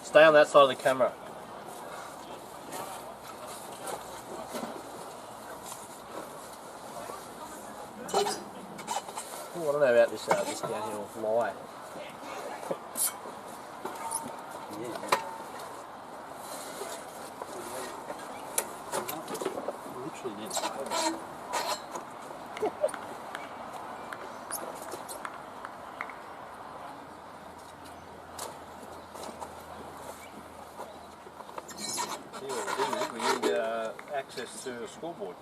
Stay on that side of the camera. Ooh, I don't know about this downhill lie. Literally needs to we need access to a scoreboard.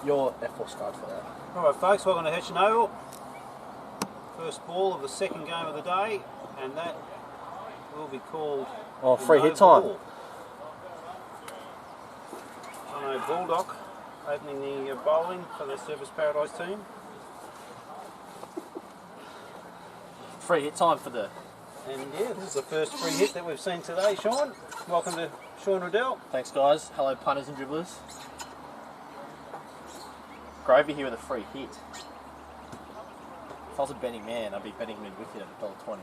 Your F4 start for that. Alright folks, welcome to Helensvale. First ball of the second game of the day, and that will be called free hit time. Jono Baldock opening the bowling for the Surfers Paradise team. Free hit time for the... And yeah, this is the first free hit that we've seen today, Sean. Welcome to Sean Riddell. Thanks guys. Hello punters and dribblers. Gravy here with a free hit. If I was a betting man, I'd be betting mid-wicket at $1.20.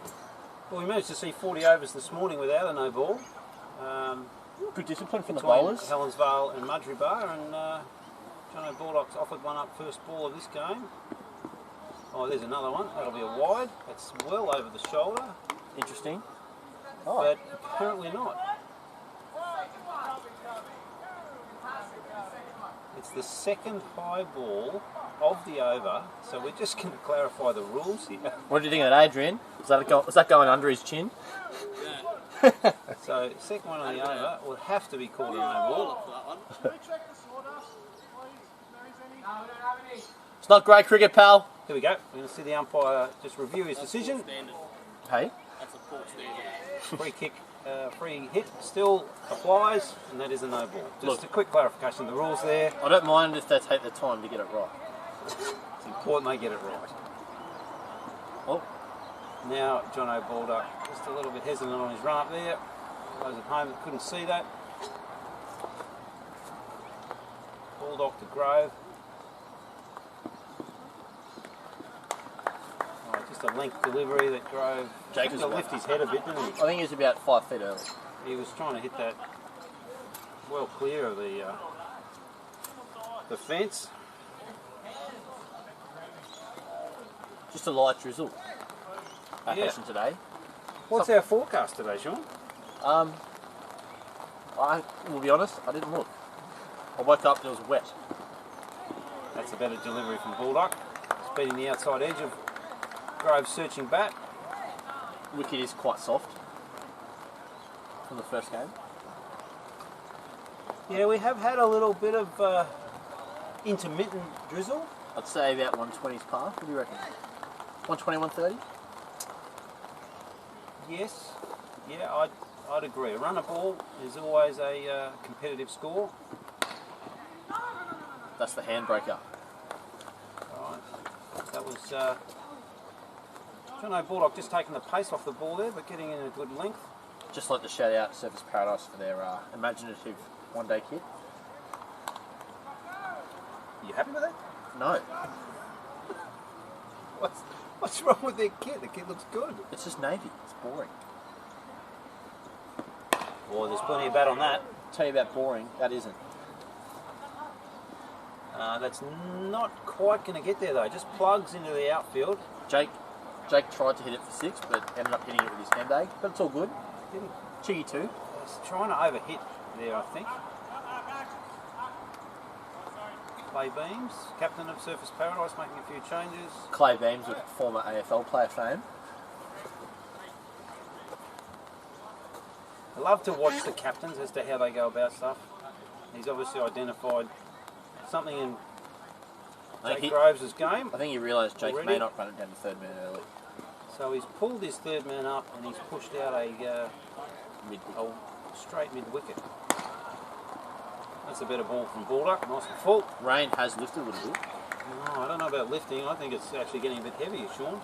Well, we managed to see 40 overs this morning without a no ball. Good discipline from the bowlers. Helensvale and Mudgee Bar, and Jono Baldock's offered one up first ball of this game. Oh, there's another one. That'll be a wide. That's well over the shoulder. Interesting. But apparently not. It's the second high ball of the over, so we're just going to clarify the rules here. What do you think of that, Adrian? Was that going under his chin? So, second one on the over will have to be called a no ball. It's not great cricket, pal. Here we go. We're going to see the umpire just review his decision. Hey? Free kick, free hit still applies, and that is a no ball. Just a quick clarification of the rules there. I don't mind if they take the time to get it right. It's important they get it right. Oh. Now Jono Baldock just a little bit hesitant on his run up there. Those at home that couldn't see that. Baldock to Grove. Just a length delivery that Grove Jake was to lift his head a bit, didn't he? I think he was about 5 feet early. He was trying to hit that well clear of the fence. Just a light drizzle. Action today. What's our forecast today, Sean? I will be honest, I didn't look. I woke up and it was wet. That's a better delivery from Baldock. It's beating the outside edge of Grove's searching bat. Wicket is quite soft from the first game. Yeah, we have had a little bit of intermittent drizzle. I'd say about 120's par. What do you reckon? 120, 130? Yes. Yeah, I'd agree. A runner ball is always a competitive score. That's the handbraker. Alright. That was Jono Baldock just taking the pace off the ball there, but getting in a good length. Just like to shout out Surfers Paradise for their imaginative one-day kit. You happy with that? No. What's wrong with their kit? The kit looks good. It's just navy. It's boring. Well, there's plenty of bat on that. Tell you about boring, that isn't. That's not quite going to get there though. Just plugs into the outfield. Jake tried to hit it for 6, but ended up hitting it with his handbag. But it's all good. Cheeky too. He's trying to overhit there, I think. Clay Beams, captain of Surfers Paradise, making a few changes. Clay Beams, with former AFL player fame. I love to watch the captains as to how they go about stuff. He's obviously identified something in Jake Groves' game. I think he realised Jake may not run it down the third man early. So he's pulled his third man up and he's pushed out a straight mid-wicket. That's a better ball from Baldock, nice and full. Rain has lifted a little bit. No, I don't know about lifting. I think it's actually getting a bit heavier, Sean.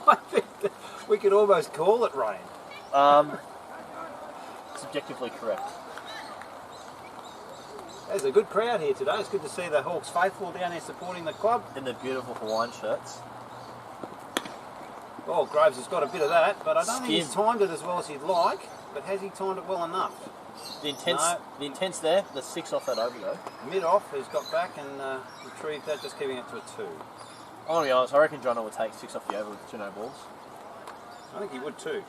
I think that we could almost call it rain. Subjectively correct. There's a good crowd here today. It's good to see the Hawks faithful down there supporting the club. In the beautiful Hawaiian shirts. Well, Groves has got a bit of that, but I don't think he's Skin. timed it as well as he'd like. But has he timed it well enough? The intent's there. The 6 off that over though. Mid off, he's got back and retrieved that, just keeping it to a 2. I'm gonna be honest, I reckon Jono would take 6 off the over with 2 no balls. I think he would too.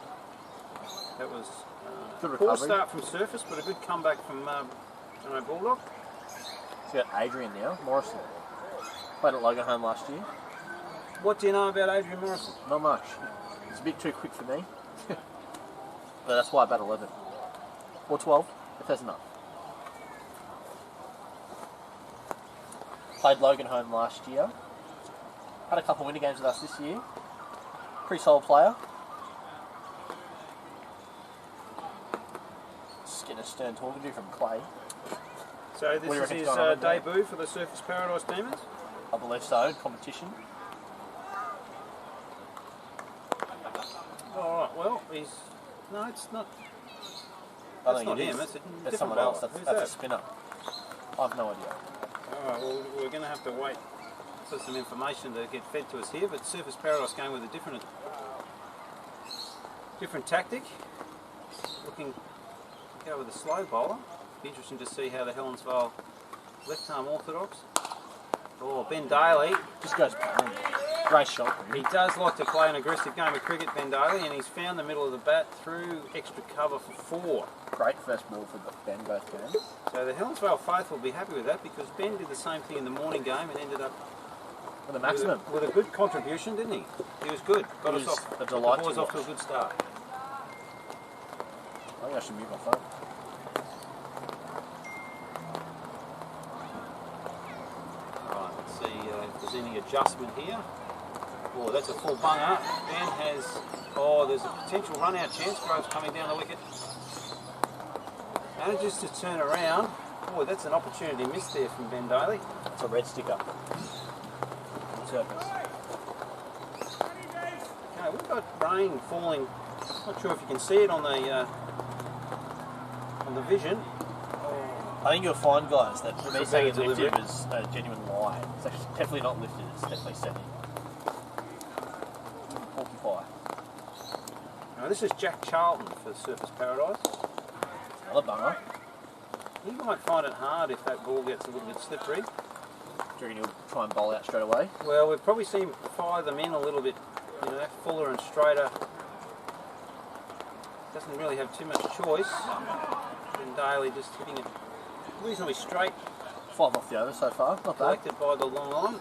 That was Good a poor recovery. start from surface, but a good comeback from Jono Bulldog. So we got Adrian now, Morrison. Played at Logan Home last year. What do you know about Adrian Morrison? Not much. It's a bit too quick for me. But that's why I bat 11. Or 12, if there's enough. Played Logan Home last year. Had a couple of winter games with us this year. Pretty solid player. Just getting a stern talking to from Clay. So What do you this is reckon's his going on there? debut for the Surface Paradise Demons. I believe so, competition. Alright, well, he's... No, it's not... I That's think not it him, is. that's a That's different someone bowler. else. That's Who's a that? spinner. I have no idea. Alright, well, we're going to have to wait for some information to get fed to us here, but Surface Paradise going with a different tactic. Looking to go with a slow bowler. Be interesting to see how the Helensvale left arm orthodox. Oh, Ben Daly. Just goes great shot. He does like to play an aggressive game of cricket, Ben Daly, and he's found the middle of the bat through extra cover for 4. Great first ball for Ben both games. So the Helensvale faithful will be happy with that because Ben did the same thing in the morning game and ended up For the maximum. with a good contribution, didn't he? He was good. Got He us was off. a The delight to boys off to a watch. good start. I think I should mute my phone. Right, let's see if there's any adjustment here. Oh, that's a full bunger. Ben has... Oh, there's a potential run-out chance. Groves coming down the wicket. Manages to turn around. Boy, that's an opportunity missed there from Ben Daly. It's a red sticker. On surface. Okay, we've got rain falling. Not sure if you can see it on the vision. I think you'll find, guys, that It's me a saying it's better lifted delivery. was a genuine lie. It's actually definitely not lifted, it's definitely setting. Porcupine. Now, this is Jack Charlton for Surface Paradise. Another bunger. He might find it hard if that ball gets a little bit slippery. Do you reckon he'll try and bowl out straight away? Well, we've probably seen him fire them in a little bit, you know, fuller and straighter. Doesn't really have too much choice. And Daly just hitting it reasonably straight, 5 off the over so far, not bad. collected by the long on.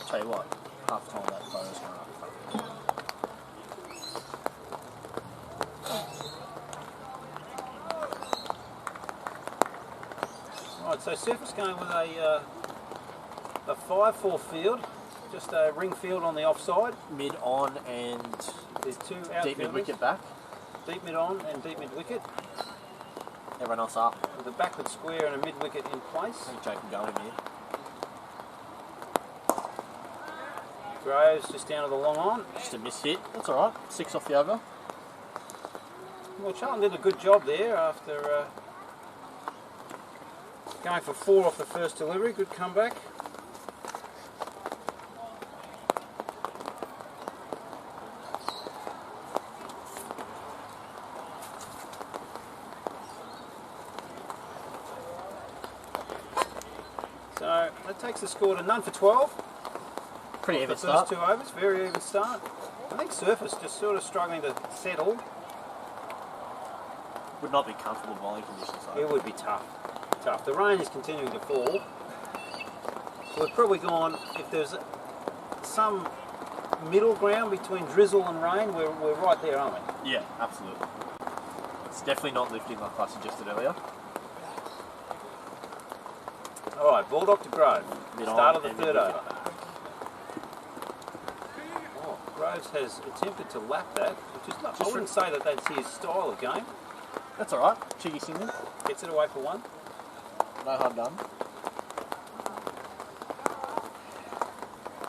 Tell you what, half time that photo's going up. Right, so Surface going with a 5-4 field, just a ring field on the offside. Mid on and There's 2 deep outfielders. mid wicket back. Deep mid on and deep mid wicket, Everyone else up. with a backward square and a mid wicket in place. I think Jake can go in here. Groves just down to the long on. Just a miss hit. That's alright. 6 off the over. Well, Charlton did a good job there after going for 4 off the first delivery. Good comeback. So that takes the score to none for 12. Pretty The even first start. 2 overs, very even start. I think Surface just sort of struggling to settle. Would not be comfortable bowling conditions though. It would be tough. Tough. The rain is continuing to fall. We've probably gone, if there's some middle ground between drizzle and rain, we're right there, aren't we? Yeah, absolutely. It's definitely not lifting like I suggested earlier. Alright, Bulldog to Grove. Mid Start on of the and third mid over. wicket. Oh, Groves has attempted to lap that, which is not, I Just wouldn't say that that's his style of game. That's alright. Cheeky singing. Gets it away for 1. No harm done.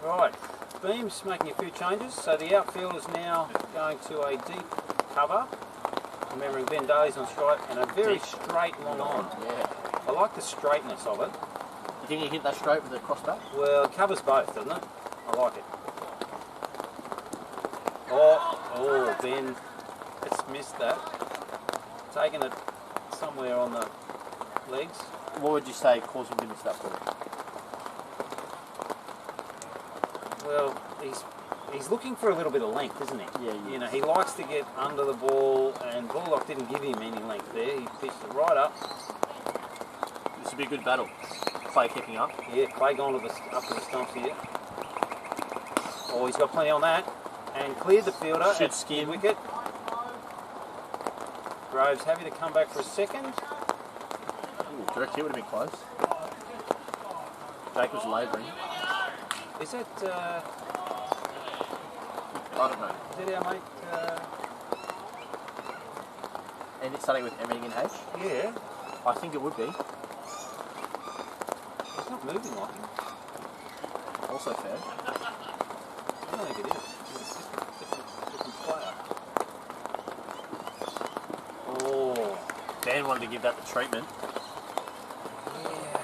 Right, Beam's making a few changes, so the outfield is now going to a deep cover. Remembering Ben Daly's on strike and a very straight long on. Yeah. I like the straightness of it. You think you hit that straight with the crossback? Well, it covers both, doesn't it? I like it. Oh, Ben, it's missed that. Taking it somewhere on the legs. What would you say caused him to miss that ball? Well, he's looking for a little bit of length, isn't he? Yeah, You know, he likes to get under the ball, and Bullock didn't give him any length there. He pitched it right up. This would be a good battle. Clay keeping up. Yeah, Clay gone up to the stumps here. Oh, he's got plenty on that. And cleared the fielder. Should skim. Wicket. Groves happy to come back for a second. Ooh, direct hit would have been close. Jake was labouring. Is that, I don't know. is that our mate? And it's starting with M-ing and H? Yeah. I think it would be. He's not moving like him. Also fair. I don't think it is. It's just a different player. Oh. Dan wanted to give that the treatment. Yeah.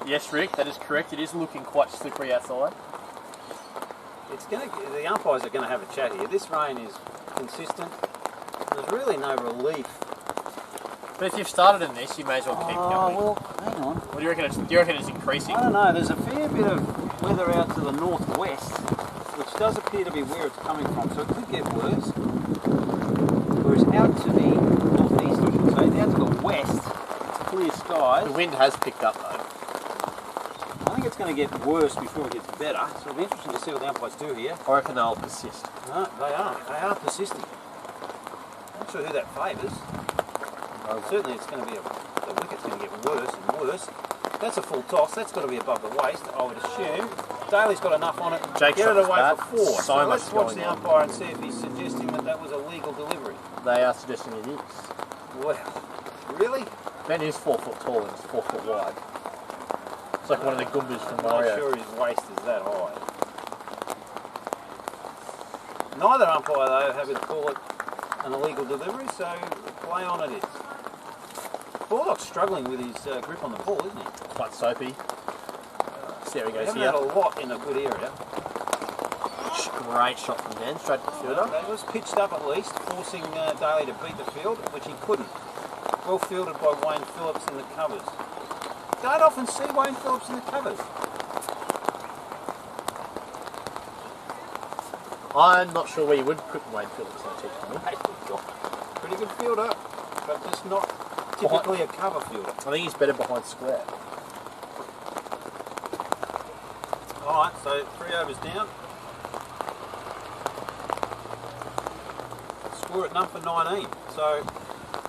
Yes, Rick, that is correct. It is looking quite slippery outside. The umpires are going to have a chat here. This rain is consistent. There's really no relief. But if you've started in this, you may as well keep going. Well, hang on. What do you reckon? Do you reckon it's increasing? I don't know. There's a fair bit of weather out to the northwest, which does appear to be where it's coming from, so it could get worse. Whereas out to the northeast, I should say, out to the west, it's clear skies. The wind has picked up though. I think it's going to get worse before it gets better, so it'll be interesting to see what the umpires do here. I reckon they'll persist. No, they are. They are persisting. Not sure who that favours. Certainly it's going to be the wicket's going to get worse and worse. That's a full toss. That's got to be above the waist, I would assume. Daly's got enough on it. Jake Get it away bat. for 4. So let's much watch going the on. umpire and see if he's suggesting that that was a legal delivery. They are suggesting it is. Well, really? Ben is 4 foot tall and it's 4 foot wide. It's like one of the Goombas from I'm Mario. not sure his waist is that high. Neither umpire, though, are happy to call it an illegal delivery, so play on it is. Bullock's struggling with his grip on the ball, isn't he? Quite soapy. See how he We goes haven't here. had a lot in a good area. Great shot from Dan, straight to the fielder. That was pitched up at least, forcing Daly to beat the field, which he couldn't. Well fielded by Wayne Phillips in the covers. Don't often see Wayne Phillips in the covers. I'm not sure where you would put Wayne Phillips on the team. Pretty good fielder, but just not typically a cover fielder. I think he's better behind square. Alright, so 3 overs down. Score at number 19. So,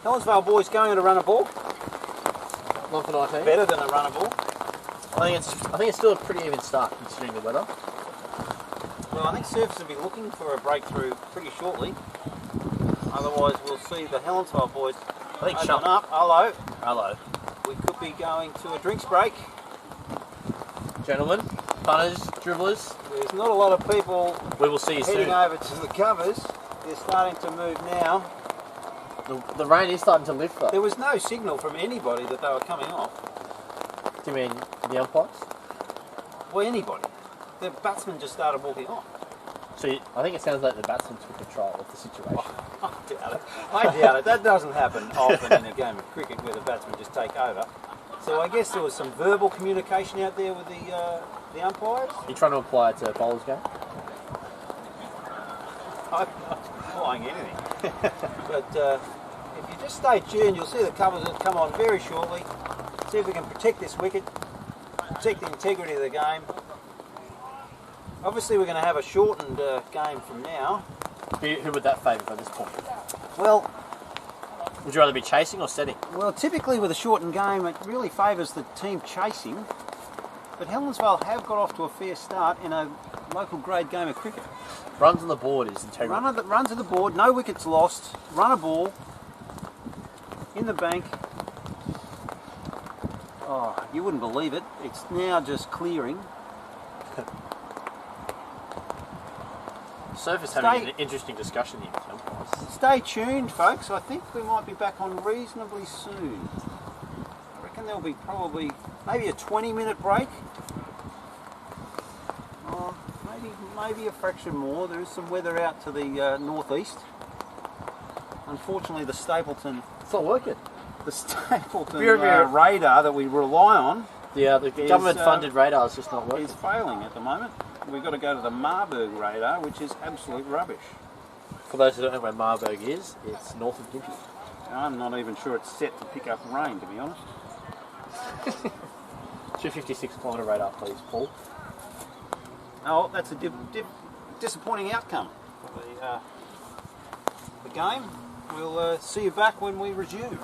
Helensvale boys going to run a ball. 1 for 19. Better than a run a ball. I think it's still a pretty even start considering the weather. Well, I think Surfers will be looking for a breakthrough pretty shortly. Otherwise, we'll see the Helensvale boys I think open up. Hello. Hello. We could be going to a drinks break. Gentlemen, punters, dribblers, There's not a lot of people we will see you heading soon. over to the covers. They're starting to move now. The rain is starting to lift though. There was no signal from anybody that they were coming off. Do you mean the umpires? Well, anybody. The batsmen just started walking on. So I think it sounds like the batsmen took control of the situation. I doubt it. I doubt it. That doesn't happen often in a game of cricket where the batsmen just take over. So I guess there was some verbal communication out there with the umpires. You're trying to apply it to a bowler's game? I'm not applying anything. But if you just stay tuned, you'll see the covers will come on very shortly. See if we can protect this wicket, protect the integrity of the game. Obviously we're going to have a shortened game from now. Who would that favour at this point? Well, Would you rather be chasing or setting? Well, typically with a shortened game, it really favours the team chasing. But Helensvale have got off to a fair start in a local grade game of cricket. Runs on the board is integral. Runs of the board, no wickets lost, run a ball, in the bank. Oh, you wouldn't believe it. It's now just clearing. surface having an interesting discussion here. Stay tuned, folks. I think we might be back on reasonably soon. I reckon there'll be probably maybe a 20-minute break. Or maybe a fraction more. There is some weather out to the northeast. Unfortunately, the Stapleton... It's not working. The Stapleton radar that we rely on... Yeah, the government-funded radar is just not working. It's failing at the moment. We've got to go to the Marburg radar, which is absolute rubbish. For those who don't know where Marburg is, it's north of Gympie. I'm not even sure it's set to pick up rain, to be honest. 256 kilometre radar, please, Paul. Oh, that's a disappointing outcome for the game. We'll see you back when we resume.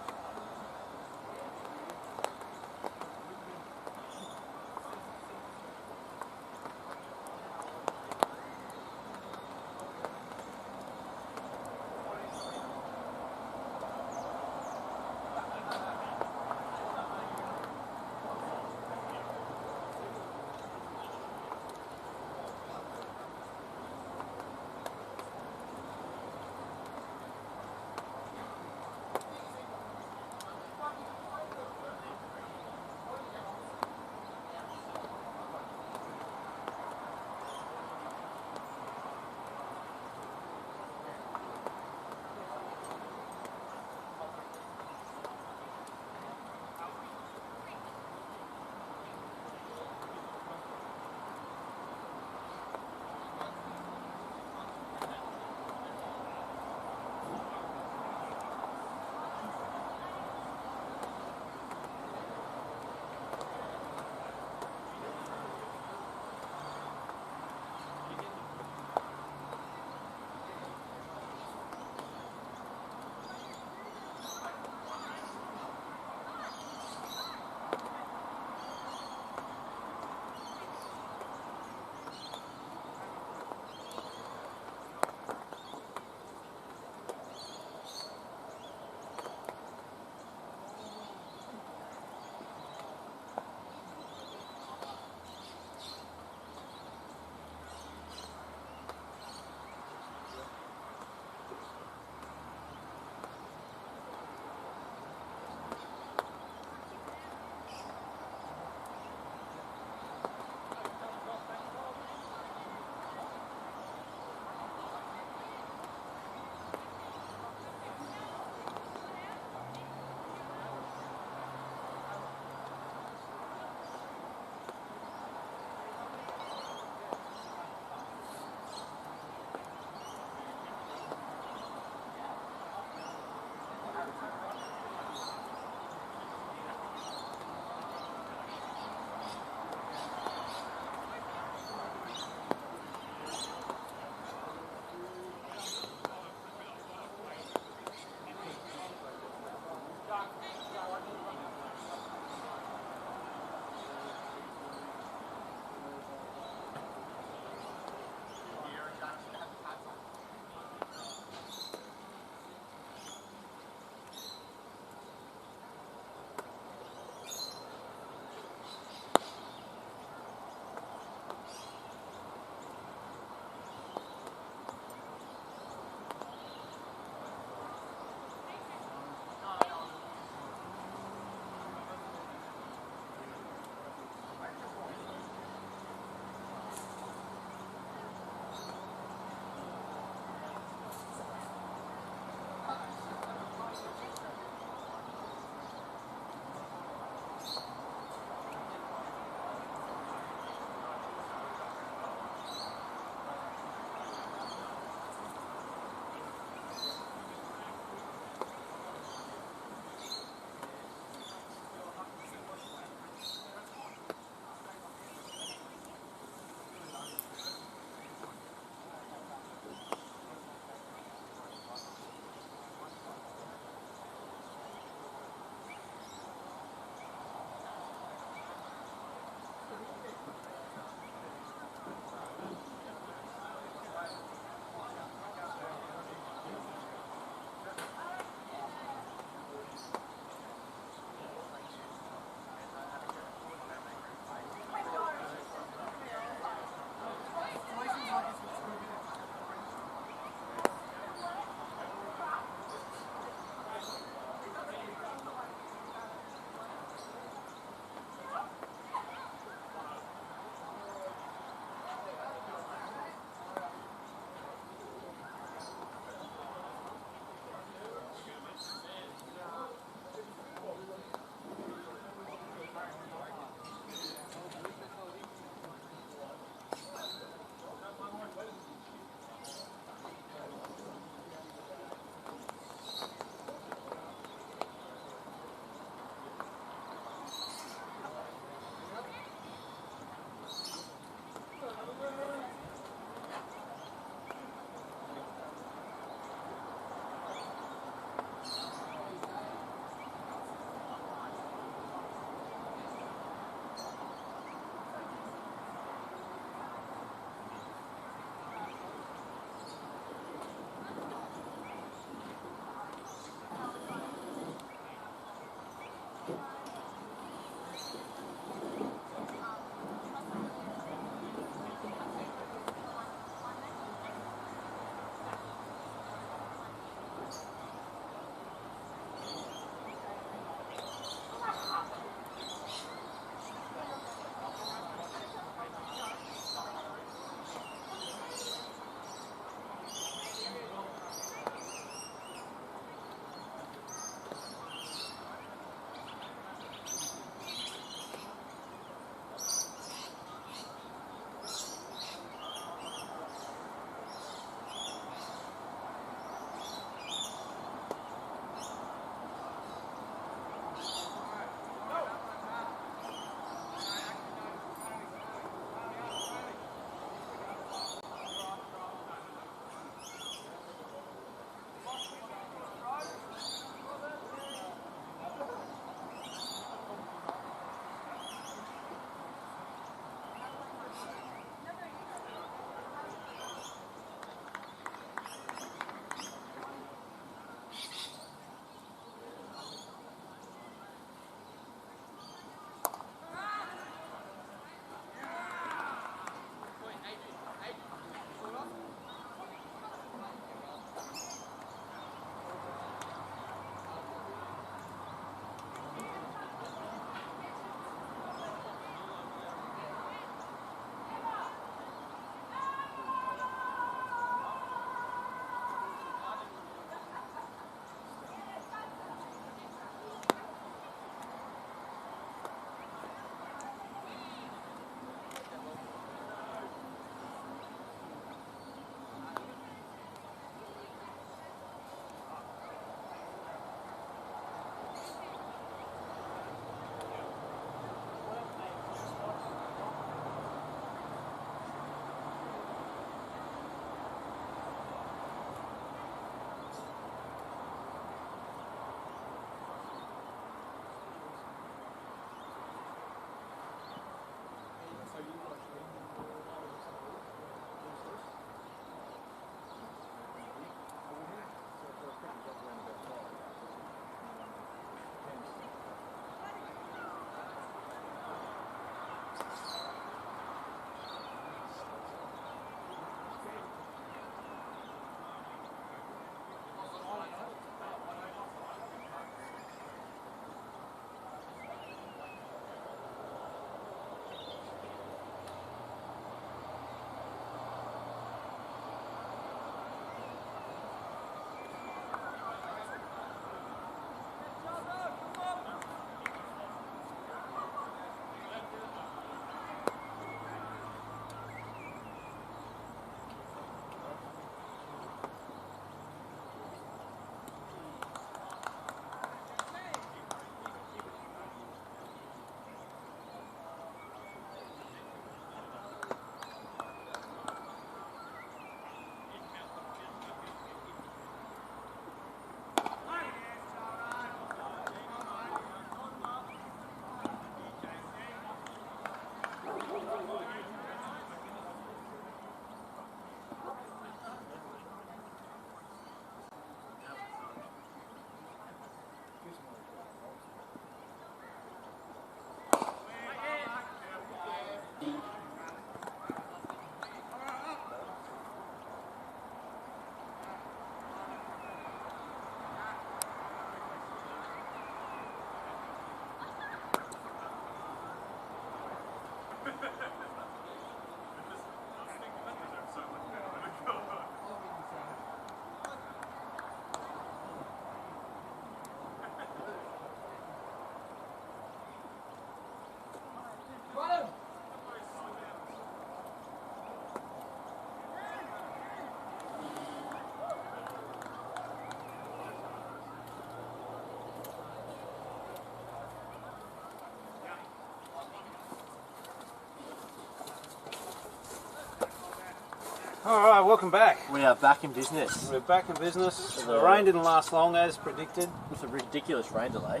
Alright, welcome back. We are back in business. We're back in business. The rain didn't last long as predicted. With a ridiculous rain delay.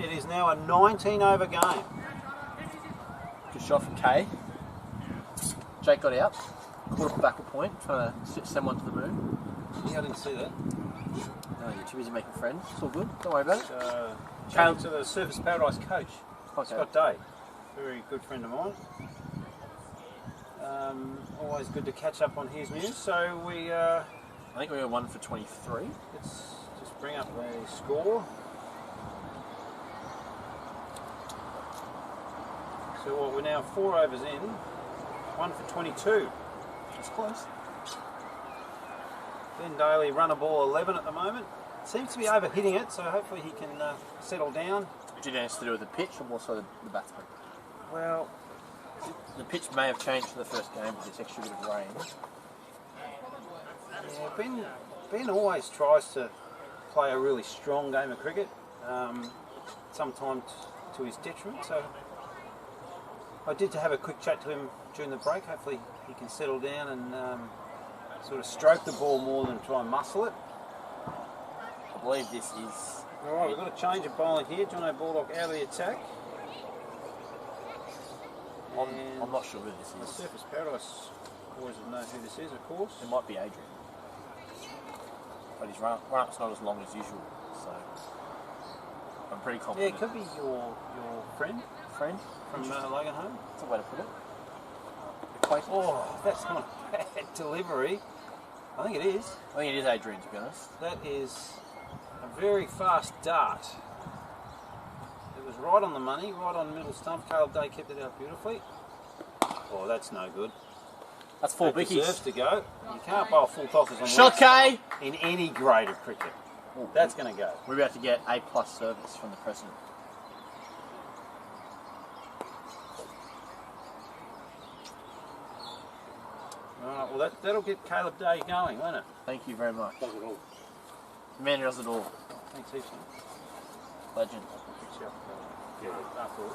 It is now a 19 over game. Good shot from Kay. Jake got out. Caught up back a point, trying to send one to the moon. Yeah, I didn't see that. No, you're too busy making friends. It's all good. Don't worry about it. Came to the Surface Paradise coach, Okay. Scott Day. Very good friend of mine. Always good to catch up on his news. So we, I think we were 1 for 23. let's just bring up the score. So what, we're now 4 overs in, 1 for 22. That's close. Ben Daly run a ball 11 at the moment. Seems to be overhitting it, so hopefully he can settle down. Do you know anything to do with the pitch or more so the batsman? Well, The pitch may have changed for the first game with this extra bit of rain. yeah, Ben always tries to play a really strong game of cricket, sometimes to his detriment. So I did have a quick chat to him during the break. Hopefully he can settle down and sort of stroke the ball more than try and muscle it. I believe this is... Alright, we've got a change of bowling here. Jono Baldock out of the attack. And I'm not sure who this the is. Surface Paradise boys will know who this is, of course. It might be Adrian. But his run-up's not as long as usual, so... I'm pretty Yeah, confident. it could be your friend Friend? from Logan Home. That's a way to put it. Acquaintance. Oh, that's not a bad delivery. I think it is. I think it is Adrian, to be honest. That is a very fast dart. It was right on the money, right on the middle stump. Caleb Day kept it out beautifully. Oh, that's no good. That's 4 That bickies. deserves to go. You can't bowl full tossers on Shot, leg K! in any grade of cricket. That's going to go. We're about to get A+ service from the president. Alright, well that'll get Caleb Day going, won't it? Thank you very much. Does it all. The man who does it all. Thanks, heaps. Legend. Yeah. Afterwards.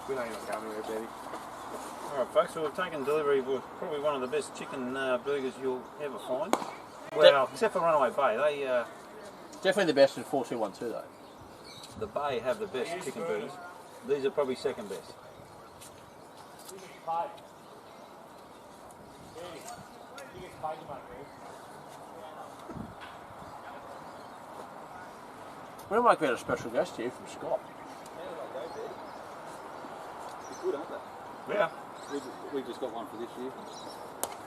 We know you're not going anywhere, baby. Alright folks, so we've taken delivery of probably one of the best chicken burgers you'll ever find. Well, except for Runaway Bay, they Definitely the best in 4-2-1-2 though. the Bay have the best chicken burgers. These are probably second best. We might get a special guest here from Scott. They're good, aren't they? Yeah. We've just got one for this year.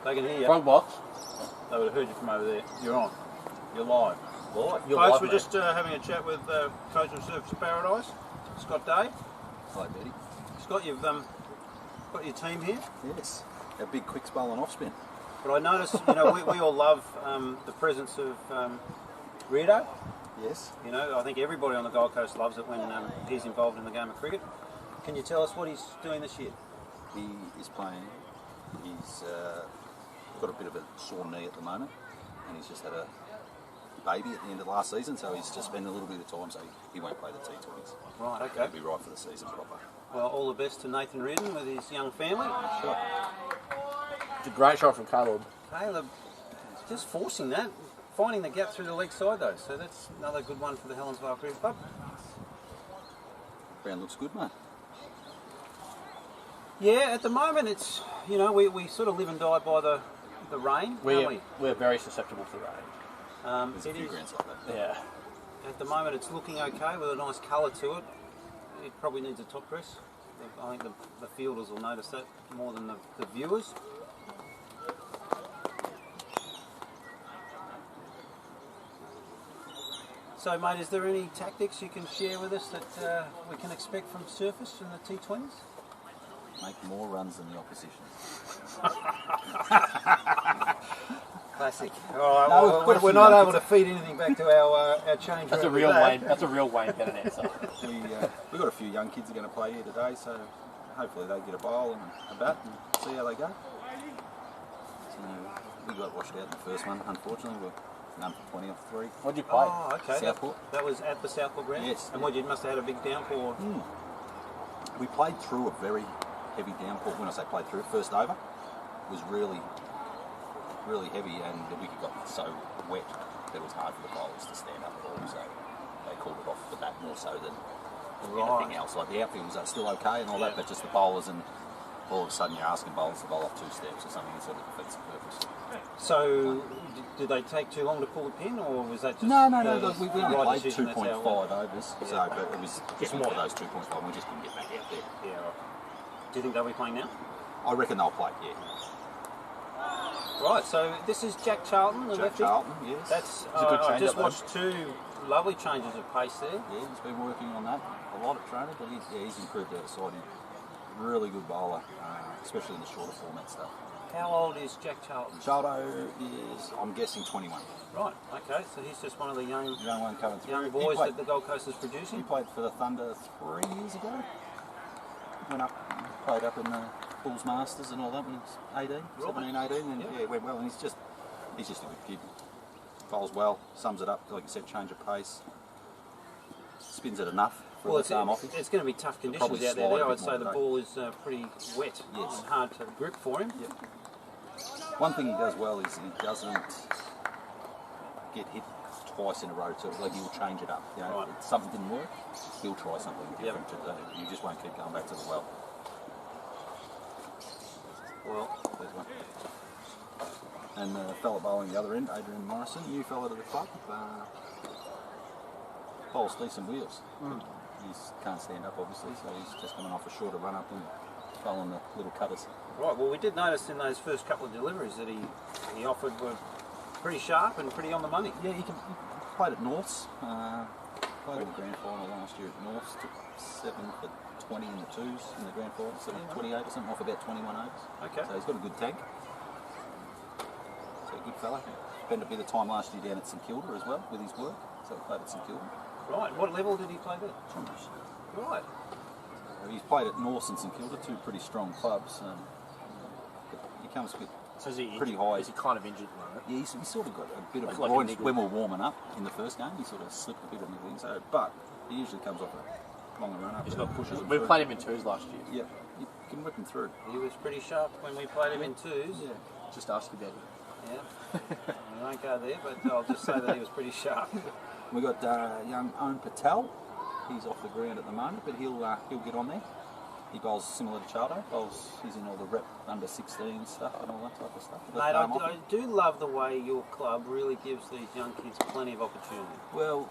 They can hear you. Front box. They would have heard you from over there. You're on. You're live. You're Folks, live, we're mate. just having a chat with coach of Surface Paradise, Scott Day. Hi, Betty. Scott, you've got your team here. Yes. Our big quick spell and off spin. But I noticed, we all love the presence of Rito. Yes. I think everybody on the Gold Coast loves it when he's involved in the game of cricket. Can you tell us what he's doing this year? He is playing. He's got a bit of a sore knee at the moment, and he's just had a baby at the end of last season, so he's just spending a little bit of time, so he won't play the T20s. Right, okay. He'll be right for the season proper. Well, all the best to Nathan Reardon with his young family. Sure. It's a great shot from Caleb. Caleb just forcing that, finding the gap through the leg side though, so that's another good one for the Helensvale Cricket Club. Ground looks good, mate. Yeah, at the moment it's, we sort of live and die by the rain, don't we? We're very susceptible to rain. There's a It few is, grounds like that. Yeah. at the moment it's looking okay with a nice colour to it. It probably needs a top dress. I think the fielders will notice that more than the viewers. So, mate, is there any tactics you can share with us that we can expect from Surface in the T20s? Make more runs than the opposition. Classic. All right, No, well, quite a we're few not young able to feed anything back to our change That's a room real with that. Wayne. That's a real Wayne Bennett answer. We've got a few young kids that are going to play here today, so hopefully they get a bowl and a bat and see how they go. So we got washed out in the first one, unfortunately. We're none for 20 off 3. What'd you play? Oh, okay. Southport. That was at the Southport ground? Yes. And what, you must have had a big downpour? We played through a very heavy downpour. When I say played through, first over. was really, really heavy, and the wicket got so wet that it was hard for the bowlers to stand up at all. So they called it off the bat more so than anything else. Like the outfield was still okay and all that, but just the bowlers, and all of a sudden you're asking bowlers to bowl off 2 steps or something, that sort of defeats the purpose. So, did they take too long to pull the pin, or was that just No. We only right played decision, 2.5 overs, so but it was just more of those 2.5. And we just couldn't get back out there. Yeah. Right. Do you think they'll be playing now? I reckon they'll play. Yeah. Right. So this is Jack Charlton, the Jack lefty. Charlton, yes. That's. a good I change just up, watched 2 lovely changes of pace there. Yeah, he's been working on that a lot at training, but he's improved outside. He's a really good bowler, especially in the shorter format stuff. How old is Jack Charlton? Chardo is, I'm guessing, 21. Right. Okay. So he's just one of the young One coming through. young boys that the Gold Coast is He producing. played for the Thunder 3 years ago. Went up, played up in the Bulls Masters and all that when he was 18, 17, 18, and it went well. And he's just a good kid. Bowls well, sums it up, like you said, change of pace. Spins it enough for Well, the arm off. it's going to be tough conditions probably out there. slide a I would bit say more the today. ball is pretty wet Yes. and hard to grip for him. Yep. One thing he does well is he doesn't get hit twice in a row, so like he'll change it up. You know, Right. if something didn't work, he'll try something different. You just won't keep going back to the well. Well, There's one. And the fella bowling the other end, Adrian Morrison, new fella to the club, bowls decent wheels. He can't stand up obviously, so he's just coming off a shorter run up and bowling the little cutters. right. Well, we did notice in those first couple of deliveries that he offered were pretty sharp and pretty on the money. Yeah, he played at Norths, played in the grand final last year at Norths, took 7 for 20 in the 2s in the grand final, 28 or something, off about 21 overs. Okay. So he's got a good tank. So a good fella. Spent a bit of time last year down at St Kilda as well with his work, so he played at St Kilda. Right. What level did he play there? Right. He's played at Norths and St Kilda, 2 pretty strong clubs. But he comes with So is he pretty high. Is he kind of injured at the moment? Yeah, he's sort of got a bit of Like a a groin niggle. when we're warming up in the first game. He sort of slipped a bit of niggling, so but he usually comes off a longer run up. He's got pushes. him We through. played him in 2s last year. Yep, you can whip him through. He was pretty sharp when we played him in 2s. Yeah. Just ask about him. Yeah. I won't go there, but I'll just say that he was pretty sharp. We got young Om Patel. He's off the ground at the moment, but he'll get on there. He bowls similar to Chardo. He's in all the rep under 16 stuff and all that type of stuff. Mate, I do love the way your club really gives these young kids plenty of opportunity. Well,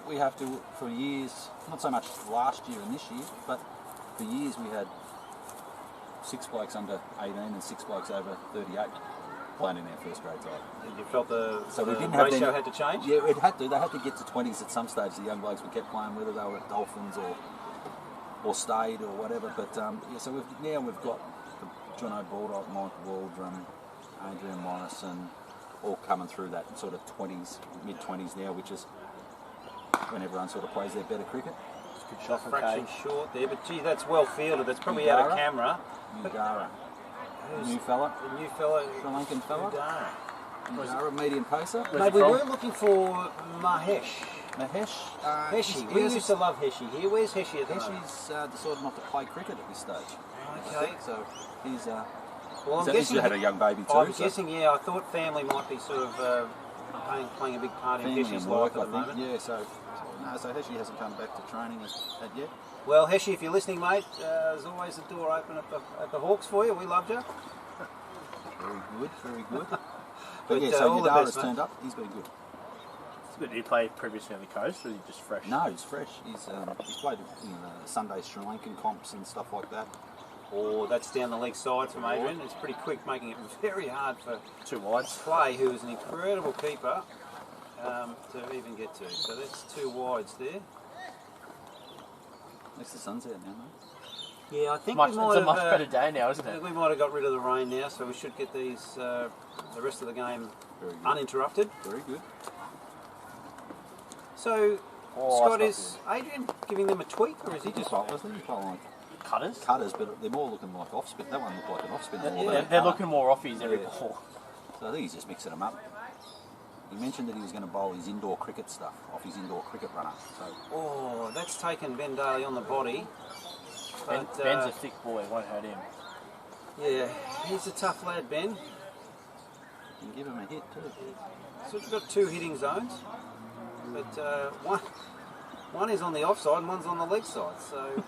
we have to, for years, not so much last year and this year, but for years we had 6 blokes under 18 and 6 blokes over 38 playing in our first grade side. You felt the We didn't have ratio any- had to change? Yeah, it had to. They had to get to 20s at some stage. The young blokes we kept playing, whether they were at Dolphins or stayed or whatever. But so we've got John O'Baldock, Mike Waldron, Adrian Morrison, all coming through that sort of 20s, mid-20s now, which is when everyone sort of plays their better cricket. Good shot from Fraction Kay. short there, but gee, that's well fielded. That's probably out of Ugara. camera. Ugara, Who's new fella, the new fella? Sri Lankan fella. Ugara. Ugara, medium pacer. Where's Mate, he we from? were looking for Mahesh. Mahesh. Heshi. We used to love Heshi here. Where's Heshi at the moment? Heshi's decided not to play cricket at this stage. I Okay. think. So he's Well, I'm he's guessing had a young baby too. I'm so guessing, yeah. I thought family might be sort of playing a big part in family Heshi's and work, life at the I think. moment. Yeah. So Heshi hasn't come back to training as yet. Well, Heshi, if you're listening, mate, there's always the door open at the Hawks for you. We loved you. Very good, very good. But, But, yeah, so all the Yadara's best, mate. turned up. He's been good. It's good. Did he play previously on the coast, or is he just fresh? No, he's fresh. He's played in Sunday Sri Lankan comps and stuff like that. Oh, that's down the leg side from Adrian. It's pretty quick, making it very hard for 2 wides. Clay, who is an incredible keeper, to even get to. So that's 2 wides there. At least the sun's out now, mate. Yeah, I think It's we might a have. much better day now, isn't I think it? we might have got rid of the rain now, so we should get these the rest of the game Very good. uninterrupted. Very good. So, Oh, Scott, that's is Adrian giving them a tweak, or is he just? I think he's playing like Cutters? cutters, but they're more looking like off spin. That one looked like an off spin. more than They're, a they're cutter. looking more offies every Yeah. ball. So I think he's just mixing them up. He mentioned that he was going to bowl his indoor cricket stuff off his indoor cricket runner. So Oh, that's taken Ben Daly on the body. Ben, But, Ben's a thick boy, it won't hurt him. Yeah, he's a tough lad, Ben. You can give him a hit too. So we've got 2 hitting zones, but one is on the offside and one's on the leg side. So,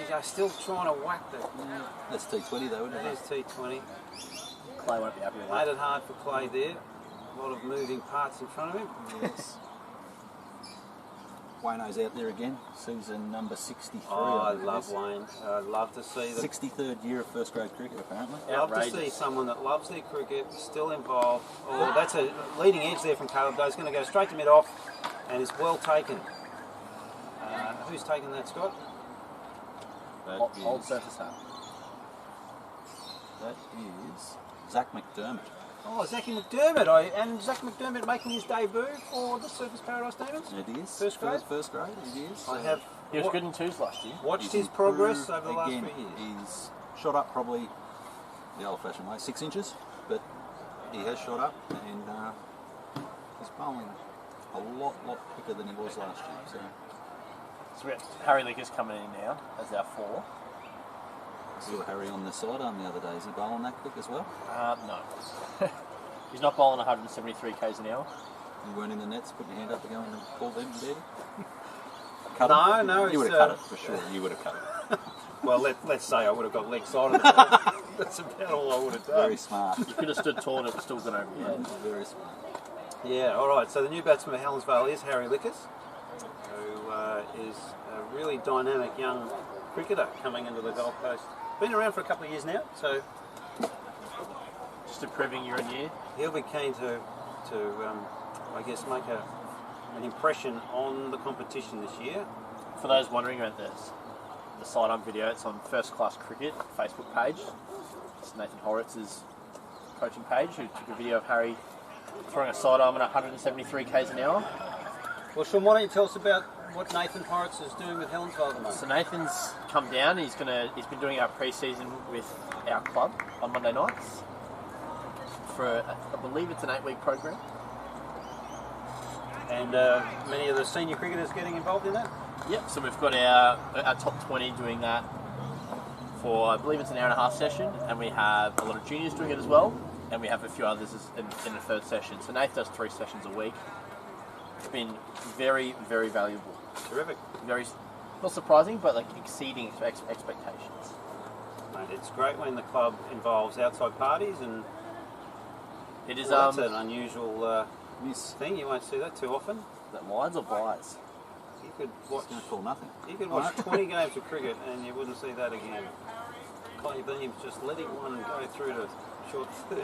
they're still trying to whack that. That's T20 though, isn't That it? is T20. Clay won't be happy with Made that. it hard for Clay there. A lot of moving parts in front of him. Yes. Wayno's out there again, season number 63. Oh, I think it love is. Wayne. I'd love to see them. 63rd year of first grade cricket, apparently. Love to see Outrageous. someone that loves their cricket, still involved. Oh, that's a leading edge there from Caleb. He's going to go straight to mid-off, and it's well taken. Who's taken that, Scott? That Old is- surface hat. That is Zach McDermott. Oh, Zachy McDermott. And Zach McDermott making his debut for the Surface Paradise Demons. It is. First grade? First grade, it is. I have He was good in 2s last year. watched He's his progress improved over the last again. 3 years. He's shot up probably the old-fashioned way, 6 inches, but he has shot up and he's bowling a lot quicker than he was last year. So So we have Harry Lickers coming in now as our 4. I saw Harry on the sidearm the other day. Is he bowling that quick as well? No. He's not bowling 173 k's an hour. You weren't in the nets, put your hand up to go and ball them, did you? No, You would it's, have cut it for sure. You would have cut it. Well, let's say I would have got leg side of it. That's about all I would have done. Very smart. You could have stood tall and it would still gone over your head. Very smart. Yeah, all right. So the new batsman for Helensvale is Harry Lickers, who is a really dynamic young cricketer coming into the Gold Coast. Been around for a couple of years now, so Just improving year on year. he'll be keen to I guess, make an impression on the competition this year. For those wondering about this, the sidearm video, it's on First Class Cricket Facebook page. It's Nathan Horitz's coaching page, who took a video of Harry throwing a sidearm at 173 k's an hour. Well, Sean, why don't you tell us about what Nathan Horitz is doing with Helensvale at the moment? So Nathan's come down. He's been doing our pre-season with our club on Monday nights for I believe it's an 8-week program. And many of the senior cricketers getting involved in that? Yep. So we've got our top 20 doing that for I believe it's an 1.5-hour session, and we have a lot of juniors doing it as well, and we have a few others in the third session. So Nathan does 3 sessions a week. It's been very, very valuable. Terrific. Very, not surprising, but like exceeding expectations. Mate, it's great when the club involves outside parties, and It is that's an unusual Miss. thing. You won't see that too often. that wines or buys. You could watch. It's going to call nothing. You could watch 20 games of cricket and you wouldn't see that again. Clay Beams just letting one go through to short third.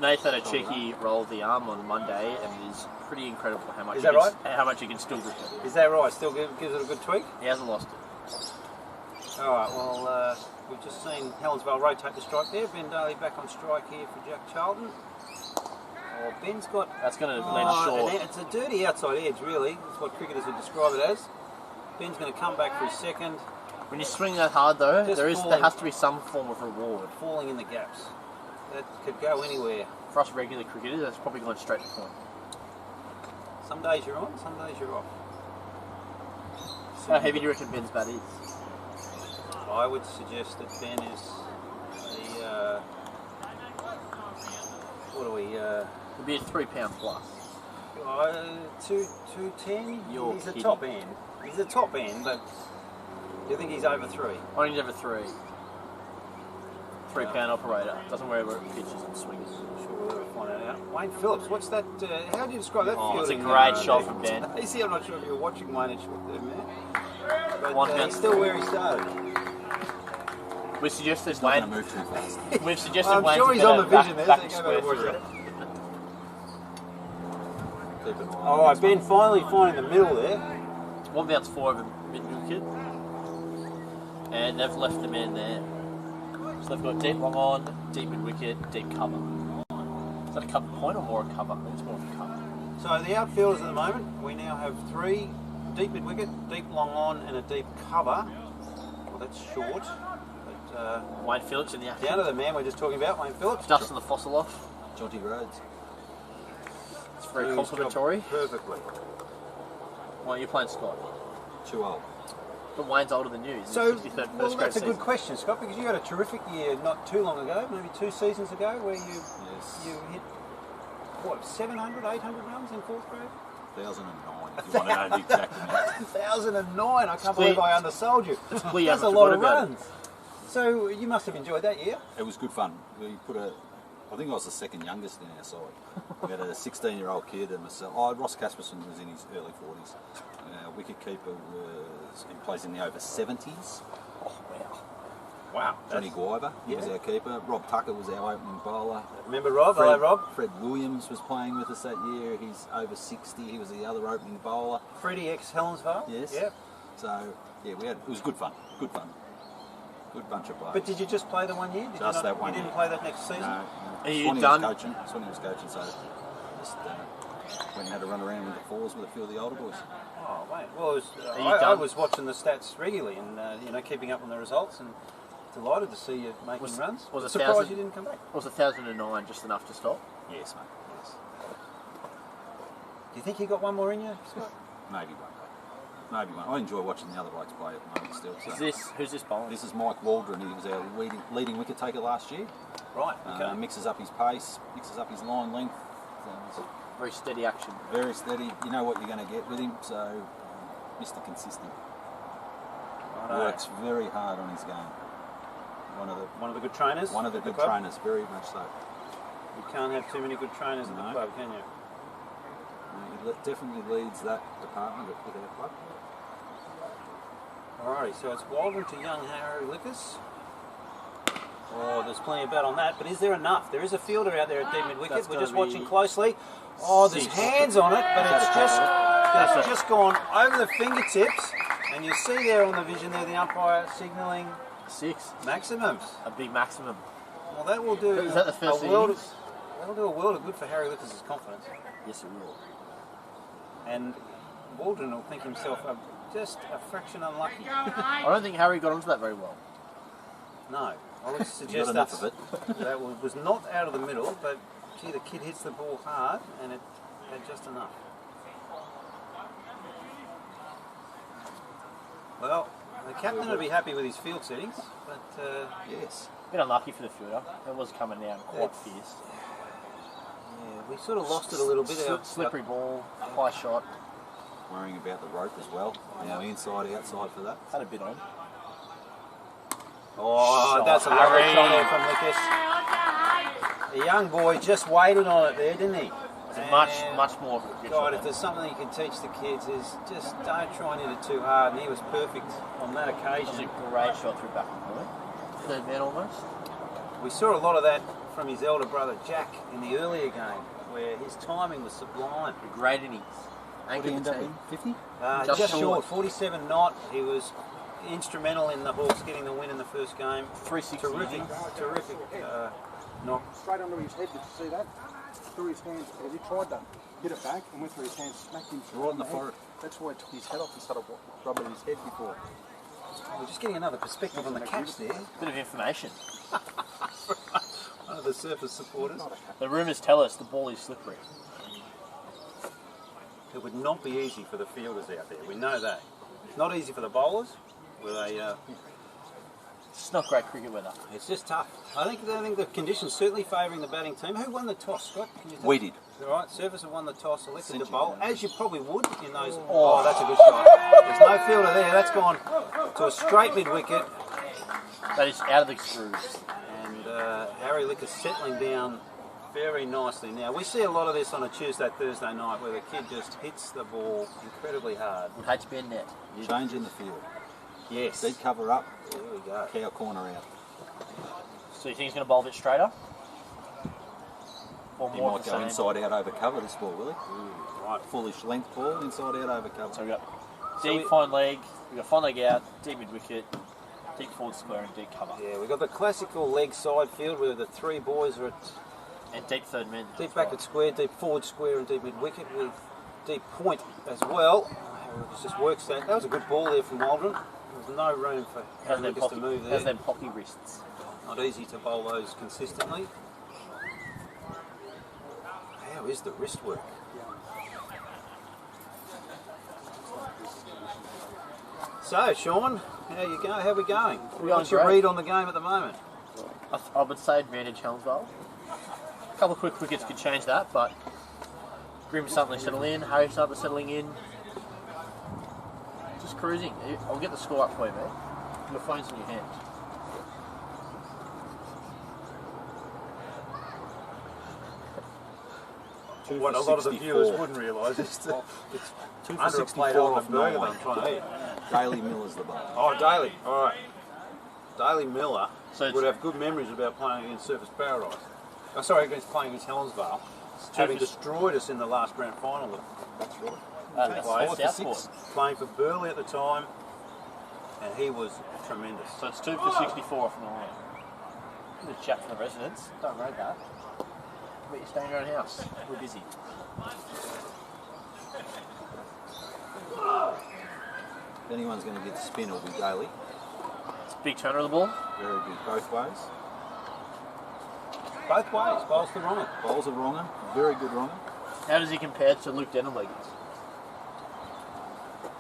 Nate had a cheeky roll of the arm on Monday, and it is pretty incredible how much Is that how much he can still grip it. Is that right? Still gives it a good tweak? He hasn't lost it. All right, well, we've just seen Helensvale rotate the strike there. Ben Daly back on strike here for Jack Charlton. Oh, Ben's got... That's going to land short. It's a dirty outside edge, really. That's what cricketers would describe it as. Ben's going to come back for his second, When you swing that hard, though, Just there falling. has to be some form of reward. falling in the gaps. That could go anywhere. For us regular cricketers, that's probably going straight to point. Some days you're on, some days you're off. How heavy do you reckon Ben's bat is? I would suggest that Ben is the... what are we... It'd be a 3 pound plus. 210? You're He's kidding. a top end. He's a top end, but do you think he's over 3? Only never 3. 3 pound operator. Doesn't worry where it pitches and swings. Sure, we'll ever find that out. Wayne Phillips, what's that? How do you describe that Oh, it's a fielding? great shot from Ben. You see, I'm not sure if you're watching Wayne and shot there, man. But One he's bounce. still where he started. We suggested It's not going Wayne. to move too fast. We've suggested I'm Wayne sure to he's bet on the a back- vision there, back so and you square go watch through it. it. Keep it All right, Ben finally finding the middle there. 1 bounce 4 over mid wicket, and they've left the man there. So they've got deep long on, deep mid wicket, deep cover. Is that a cover point or more a cover? I think it's more of a cover. So the outfielders at the moment, we now have 3 deep mid wicket, deep long on, and a deep cover. Well, that's short. But Wayne Phillips in the action. down to the man we're just talking about, Wayne Phillips. Dustin the fossil off. Jonty Rhodes. It's very Doing his job complimentary. Perfectly. Why are you playing Scott? Too old. But Wayne's older than you. He's So, 63rd well, first grade that's a good season. question, Scott, because you had a terrific year not too long ago, maybe 2 seasons ago, where you hit, what, 700, 800 runs in 4th grade? 2009, if you want to know the exact amount. 2009, I can't clear- believe I undersold you. It's clear you That's a haven't lot of forgot about runs. So you must have enjoyed that year. It was good fun. We put I think I was the second youngest in our side. We had a 16-year-old kid and myself. Oh, Ross Casperson was in his early 40s. Our wicket keeper plays in the over 70s. Oh, wow. Wow. Johnny Guiver, he was our keeper. Rob Tucker was our opening bowler. Remember Rob? Hello, Rob. Fred Williams was playing with us that year. He's over 60. He was the other opening bowler. Freddie ex Helensvale. Yes. Yep. So yeah, it was good fun. Good fun. Good bunch of players. But did you just play the 1 year? Did Just you that one You didn't year. play that next season? No. Are you Swanee done? was coaching. Swanee was coaching, so just went and had to run around with the fours with a few of the older boys. Oh, mate. Well, Are you I done? was watching the stats regularly and keeping up on the results and delighted to see you making runs. Was it Surprised 1,000? you didn't come back. Was 1009 just enough to stop? Yes, mate. Yes. Do you think you got one more in you, Scott? Maybe one. Maybe one. I enjoy watching the other blokes play at the moment still. So. Who's this bowling? This is Mike Waldron. He was our leading wicket taker last year. Right. Okay. Mixes up his pace, mixes up his line length. So Very steady action. very steady. You know what you're going to get with him. So Mr. Consistent. Righto. Works very hard on his game. One of the good trainers. One of the at good club? trainers, very much so. You can't have too many good trainers at the No. club, can you? He definitely leads that department with our club. Alrighty, so it's Waldron to young Harry Lickers. Oh, there's plenty of bat on that, but is there enough? There is a fielder out there at deep mid wicket. That's We're gonna just watching be closely. Oh, there's 6. hands on it, but it's just gone over the fingertips. And you see there on the vision there the umpire signalling 6. maximums. A big maximum. Well, that will do. Is that the first a world innings? That'll do a world of good for Harry Lickers' confidence. Yes, it will. And Waldron will think himself just a fraction unlucky. I don't think Harry got onto that very well. No, I would You suggest got enough of that's- it. that was not out of the middle, but gee, the kid hits the ball hard and it had just enough. Well, the captain would be happy with his field settings, but Yes. Bit unlucky for the fielder. It was coming down quite fierce. yeah, we sort of lost it a little bit. Slippery ball, high shot. Worrying about the rope as well. Inside, outside for that. Had a bit on. Oh, Shot. that's a lovely Harry. shot there from Lucas. The young boy just waited on it there, didn't he? It's And much more of a good God, shot. if there's something you can teach the kids is just don't try and hit it too hard, and he was perfect on that It was occasion. a great shot through back and point. Third man almost. We saw a lot of that from his elder brother Jack in the earlier game, where his timing was sublime. A great innings. What did he Anchored end the up with? team. 50? Just Just short, short. 47 not. He was instrumental in the Hawks getting the win in the first game. 360 Terrific, innings. terrific knock. Straight under his head, did you see that? Through his hands, as he tried to hit it back and went through his hands, smacked him Right in the head. forehead. That's why he took his head off and started rubbing his head before. We're just getting another perspective on the catch there. Bit of information. One of the surface supporters. The rumours tell us the ball is slippery. It would not be easy for the fielders out there. We know that. It's not easy for the bowlers. Where they, It's not great cricket weather. it's just tough. I think the conditions certainly favouring the batting team. Who won the toss, Scott? Can you tell We me? did. All right, Service have won the toss, elected to Cinching bowl, them. as you probably would in those. Oh, that's a good shot. There's no fielder there. That's gone to a straight mid wicket, That is out of the screws. and Harry Lickers settling down very nicely. Now we see a lot of this on a Tuesday, Thursday night, where the kid just hits the ball incredibly hard. Would hate to be a net. Change in the field. Yes. Dead cover up, There we go. cow corner out. So you think he's going to bowl a bit straighter? Or He more might of the go same? inside out over cover this ball, will he? Right. Foolish length ball, inside out over cover. So we've got So deep we- fine leg, we've got fine leg out, deep mid wicket, deep forward square and deep cover. Yeah, we've got the classical leg side field where the three boys are at And deep third man. deep backward square, deep forward square, and deep mid wicket with deep point as well. It just works that. That was a good ball there from Waldron. There was no room for How's them Lucas to move pocky, there. how's them pocky wrists? Not easy to bowl those consistently. How is the wrist work? So, Sean, how you go? How we going? We're going What's your great. read on the game at the moment? I would say advantage Helensvale. A couple of quick wickets could change that, but Grimm's starting to settle in, Harry's starting to settling in. Just cruising. I'll get the score up for you, mate. Your phone's in your hand. What a lot of the viewers wouldn't realise is that it's under a plate of burger that I'm trying to eat. Daly Miller's the bowler. Oh, Daly. All right. Daly Miller So would have good memories about playing against Surface Paradise. Oh, sorry, playing against Helensvale. Having destroyed us in the last grand final that That's right. That's played. Southport. Playing for Burley at the time, and he was tremendous. So it's 2 for 64 off the line. The chat from the residents. Don't rate that. But you're staying in your own house. We're busy. If anyone's going to get the spin, it'll be Daly. It's a big turner of the ball. Very good both ways. Both ways, bowls to wrong. Bowls are wronger, very good wronger. How does he compare to Luke Denham?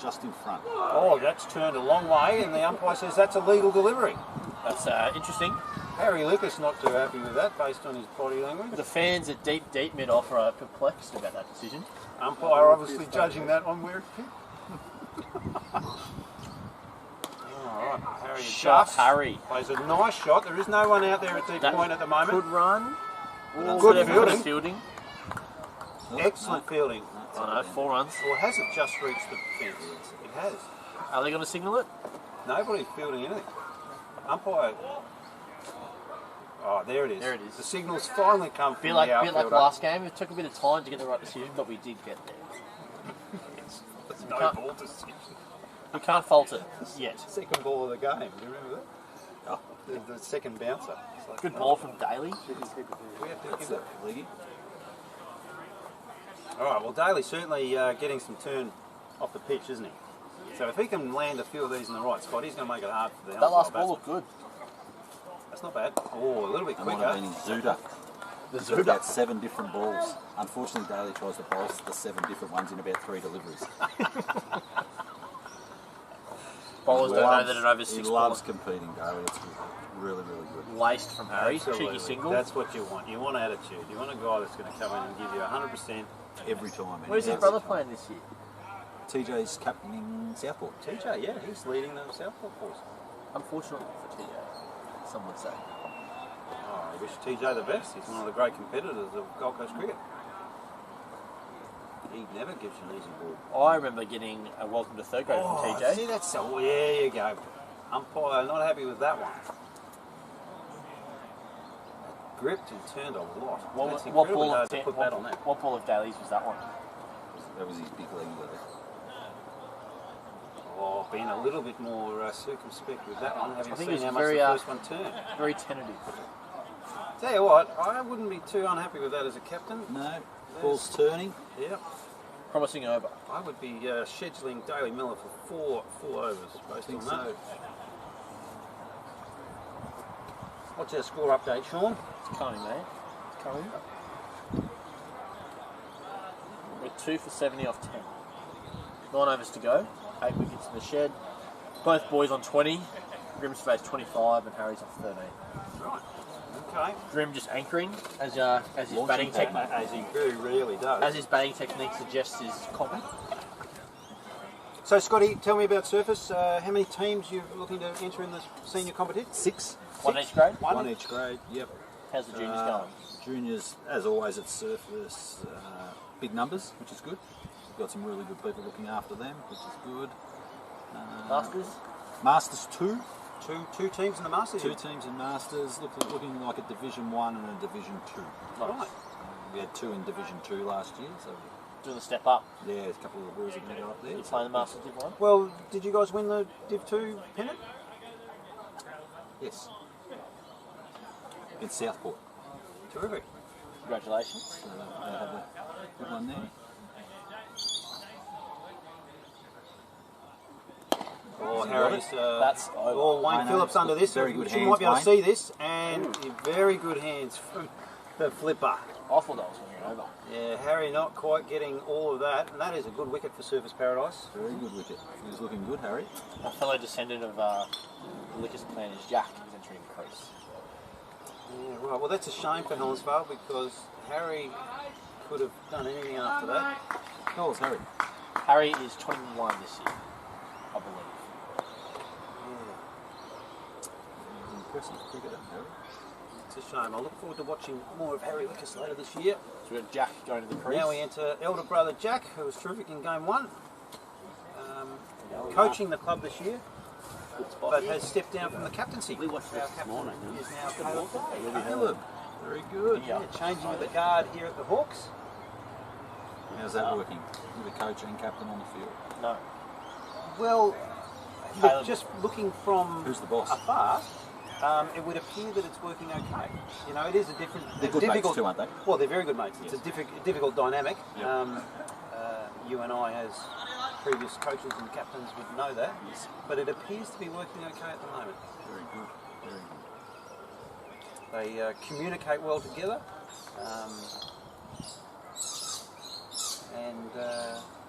Just in front. Oh, that's turned a long way, and the umpire says that's a legal delivery. That's interesting. Harry Lucas not too happy with that, based on his body language. The fans at deep mid-off are perplexed about that decision. Umpire obviously judging that on where it hit. Alright, Harry Shot adjusts. Harry. Plays a nice shot. There is no one out there at deep That point at the moment. Could run. Good Bit of fielding. fielding. Excellent fielding. I know, 4 runs. Or has it just reached the fence? It has. Are they going to signal it? Nobody's fielding anything. Umpire. Oh, there it is. There it is. The signal's finally come from Bit like the outfielder. last game. It took a bit of time to get the right decision, but we did get there. No ball decision. We can't fault it yet. Second ball of the game. Do you remember that? Oh, the second bouncer. It's like, Good ball from Daly. we have to That's give it, that. Leggy. All right. Well, Daly's certainly getting some turn off the pitch, isn't he? So if he can land a few of these in the right spot, he's going to make it hard for the That last Helensvale ball batsman. looked good. That's not bad. Oh, a little bit That might have quicker. been Zuda. The He's got Zuda. about 7 different balls. Unfortunately, Daly tries to bowl the 7 different ones in about 3 deliveries. Bowlers don't know that it over He 6 loves balls. competing, Daly. It's really, really good. Laced from Harry. Absolutely. Cheeky single. That's what you want. You want attitude. You want a guy that's going to come in and give you 100%. Every time. and Where's he his does. brother playing this year? TJ's captaining Southport. TJ, yeah, he's leading the Southport force. Unfortunately for TJ, some would say. Oh, I wish TJ the best. He's one of the great competitors of Gold Coast cricket. He never gives you an easy ball. I remember getting a welcome to third grade from TJ. See, that's so. There you go. Umpire not happy with that one. Gripped and turned a lot. That's What incredibly ball hard of to put that on there. what ball of Daly's was that one? That was his big leg there. Oh, being a little bit more circumspect with that one, having I think seen it was how much very, the first one turned. Very tentative. Tell you what, I wouldn't be too unhappy with that as a captain. No, ball's turning. Yep. Promising over. I would be scheduling Daly Miller for four overs based on that. What's our score update, Sean? It's coming, mate. It's coming. We're 2 for 70 off 10. 9 overs to go. 8 wickets in the shed. Both boys on 20. Grimm's face 25 and Harry's off 13. Right. Okay. Grim just anchoring as his Launching batting pad, technique. As he very rarely does. As his batting technique suggests is copy. So, Scotty, tell me about Surface. How many teams you're looking to enter in the senior competition? 6. One each grade. One each grade, yep. How's the juniors going? Juniors, as always at Surface, big numbers, which is good. We've got some really good people looking after them, which is good. Masters? Masters 2. Two teams in the Masters? 2 teams in Masters, looking like a Division 1 and a Division 2. Right. We had 2 in Division 2 last year, so Doing the step up. yeah, a couple of the boys are going to go up there. You playing the Masters Div 1? Well, did you guys win the Div 2 pennant? Yes. In Southport. Terrific. Congratulations. So they have a good one there. Oh, Harry's. That's over. Oh, Wayne I know, Phillips under this. very good You might be able to hands, see this. And very good hands from the flipper. I thought that was going to go over. Yeah, Harry not quite getting all of that, and that is a good wicket for Surface Paradise. Very good wicket. He's looking good, Harry. My fellow descendant of the Lickers clan is Jack, who's entering the crease. Yeah, right. Well, that's a shame for Helensvale because Harry could have done anything after that. How old's Harry? Harry is 21 this year, I believe. He's an impressive cricketer, Harry. It's a shame. I look forward to watching more of Harry Lickers later this year. So we've got Jack going to the crease. Now we enter elder brother Jack, who was terrific in game one, coaching the club this year, but has stepped down from the captaincy. We watched this this morning. He is now Caleb. Caleb. Very good. Yeah, changing of the guard here at the Hawks. How's that working? With a coach and captain on the field. No. Well, Caleb. look, just looking from Who's the boss? afar, it would appear that it's working okay. You know, it is a different, They're good mates too, aren't they? Well, they're very good mates. It's Yes. a difficult dynamic. Yep. You and I, as previous coaches and captains, would know that. Yes. But it appears to be working okay at the moment. Very good. Very good. They communicate well together.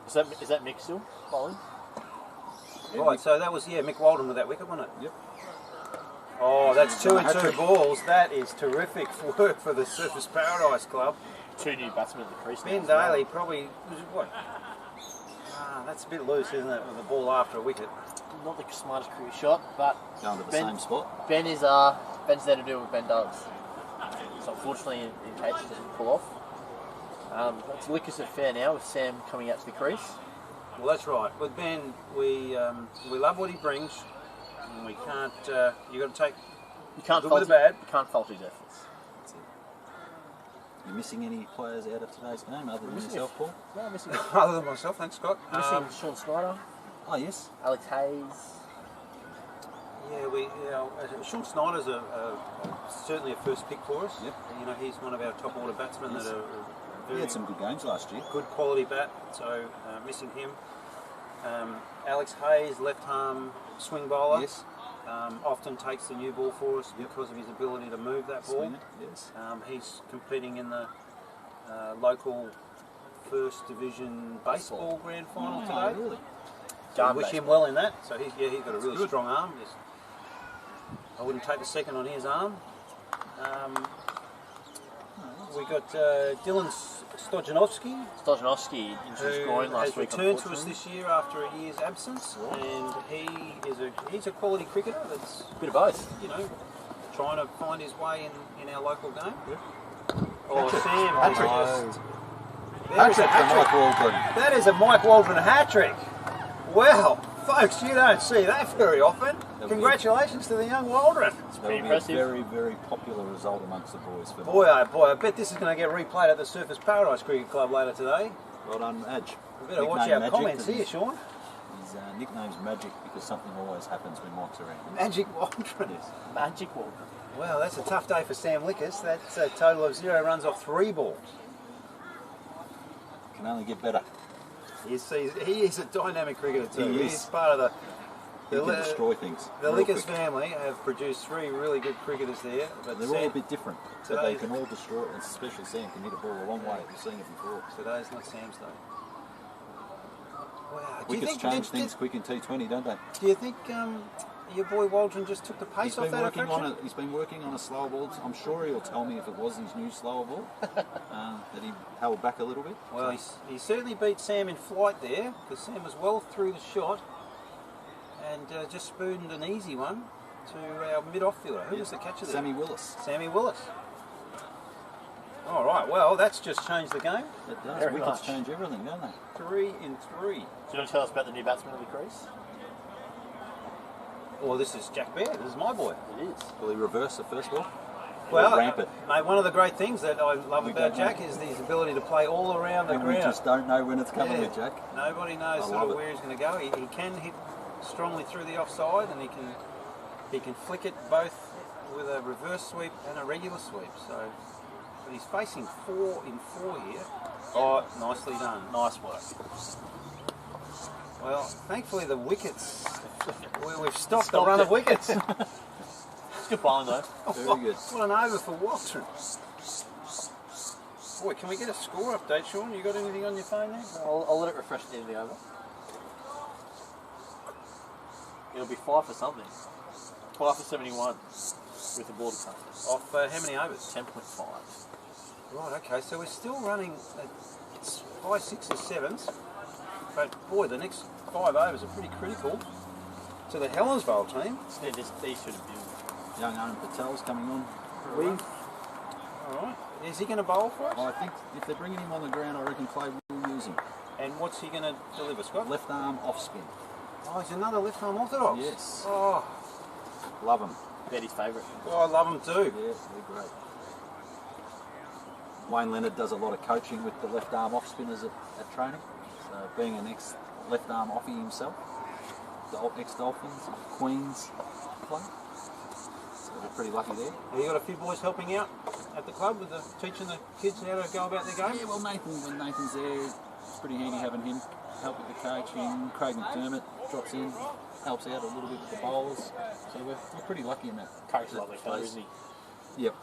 Is that Mick still bowling? Right, so that was, Mick Walden with that wicket, wasn't it? Yep. Oh, that's 2 and 2 Hat-trick. balls. That is terrific work for the Surface Paradise Club. Two new batsmen at the crease. now Ben as well. Daly probably, what? That's a bit loose, isn't it, with the ball after a wicket? Not the smartest career shot, but Going to the Ben- same spot. Ben's there to do what Ben does. So unfortunately, in case he doesn't pull off. It's Lickers affair now with Sam coming out to the crease. Well, that's right. With Ben, we love what he brings, and we can't. You got to take You can't good fault with the bad. You can't fault his efforts. That's it. You missing any players out of today's game other than Missing yourself, Paul? No, I'm missing, other than myself. Thanks, Scott. missing Sean Snyder, Oh, yes. Alex Hayes. Sean Snyder's certainly a first pick for us. Yep. You know, he's one of our top order batsmen Yes. that are He very had some good games last year. good quality bat. So missing him. Alex Hayes, left arm swing bowler. Yes. Often takes the new ball for us Yep. because of his ability to move that ball. Swing it. Yes. He's competing in the local first division baseball grand final Oh, today. really? So wish him well in that. So he's got a really good. strong arm. I wouldn't take the second on his arm. We got Dylan Stojanovski, Stojanovski injured his who groin has last week. returned to us unfortunately. this year after a year's absence, and he's a quality cricketer that's, Bit of both. you know, trying to find his way in our local game. Oh, Sam, Hat-trick. There is a Hat-trick for hat-trick. Mike Waldron. That is a Mike Waldron hat-trick. Well, folks, you don't see that very often. be- Congratulations to the young Waldron. That Pretty will be impressive. a very, very popular result amongst the boys for Boy, oh boy, I bet this is going to get replayed at the Surface Paradise Cricket Club later today. Well done, Madge. We better watch Nickname our Magic, comments and here, Sean. His nickname's Magic because something always happens when Mike's around. Magic Waldron. Yes. Magic Wall. Well, that's a tough day for Sam Lickers. That's a total of 0 runs off 3 balls. Can only get better. He is a dynamic cricketer too. He is. He's part of He can destroy things. the real Lickers quick. family have produced 3 really good cricketers there. But They're all a bit different, but they Today's- can all destroy it, and especially Sam can hit a ball a long way. We've seen it before. Today's not Sam's day. Wow. Wickets change things quick in T20, don't they? Do you think your boy Waldron just took the pace He's off been that working affection? on it. He's been working on a slower ball. I'm sure he'll tell me if it was his new slower ball that he held back a little bit. Well, he certainly beat Sam in flight there because Sam was well through the shot and just spooned an easy one to our mid-off fielder. Who was the catcher there? Sammy Willis. Sammy Willis. All right, well, that's just changed the game. It does. Very Wickets much. change everything, don't they? 3 in 3. Do you want to tell us about the new batsman of the crease? Well, this is Jack Bear. This is my boy. It is. Will he reverse the first ball? Well, Or ramp it? mate, one of the great things that I love We about don't know. Jack is his ability to play all around the And we ground. just don't know when it's coming Yeah. with Jack. Nobody knows I sort love of it. where he's going to go. He can hit strongly through the offside, and he can flick it both with a reverse sweep and a regular sweep. So, but he's facing 4 in 4 here. Oh, nicely done. Nice work. Well, thankfully the wickets. We've stopped the Stopped run it. of wickets. It's good bowling though. Very good. What an over for Waldron. Boy, can we get a score update, Sean? You got anything on your phone there? I'll let it refresh at the end of the over. It'll be 5 for something. 12 for 71 with the ball to come. Off how many overs? 10.5. Right, okay, so we're still running at 5, 6 or 7s. But boy, the next 5 overs are pretty critical to the Helensvale team. These should have been. Young Owen Patel's coming on. Alright, is he going to bowl for us? Well, I think if they're bringing him on the ground, I reckon Clay will use him. And what's he going to deliver, Scott? Left arm off spin. Oh, he's another left arm orthodox. Yes. Oh, Love him. Betty's favourite. I love him too. Yeah, they're great. Wayne Leonard does a lot of coaching with the left arm off spinners at training. So being an ex-left arm offie himself, the ex-Dolphins, Queens play. So they're pretty lucky there. Have you got a few boys helping out at the club with teaching the kids how to go about their game? Yeah, well when Nathan's there, it's pretty handy having him help with the coaching. Craig McDermott drops in, helps out a little bit with the bowlers. So we're pretty lucky in that. Coach lovely fella, isn't he? Yep,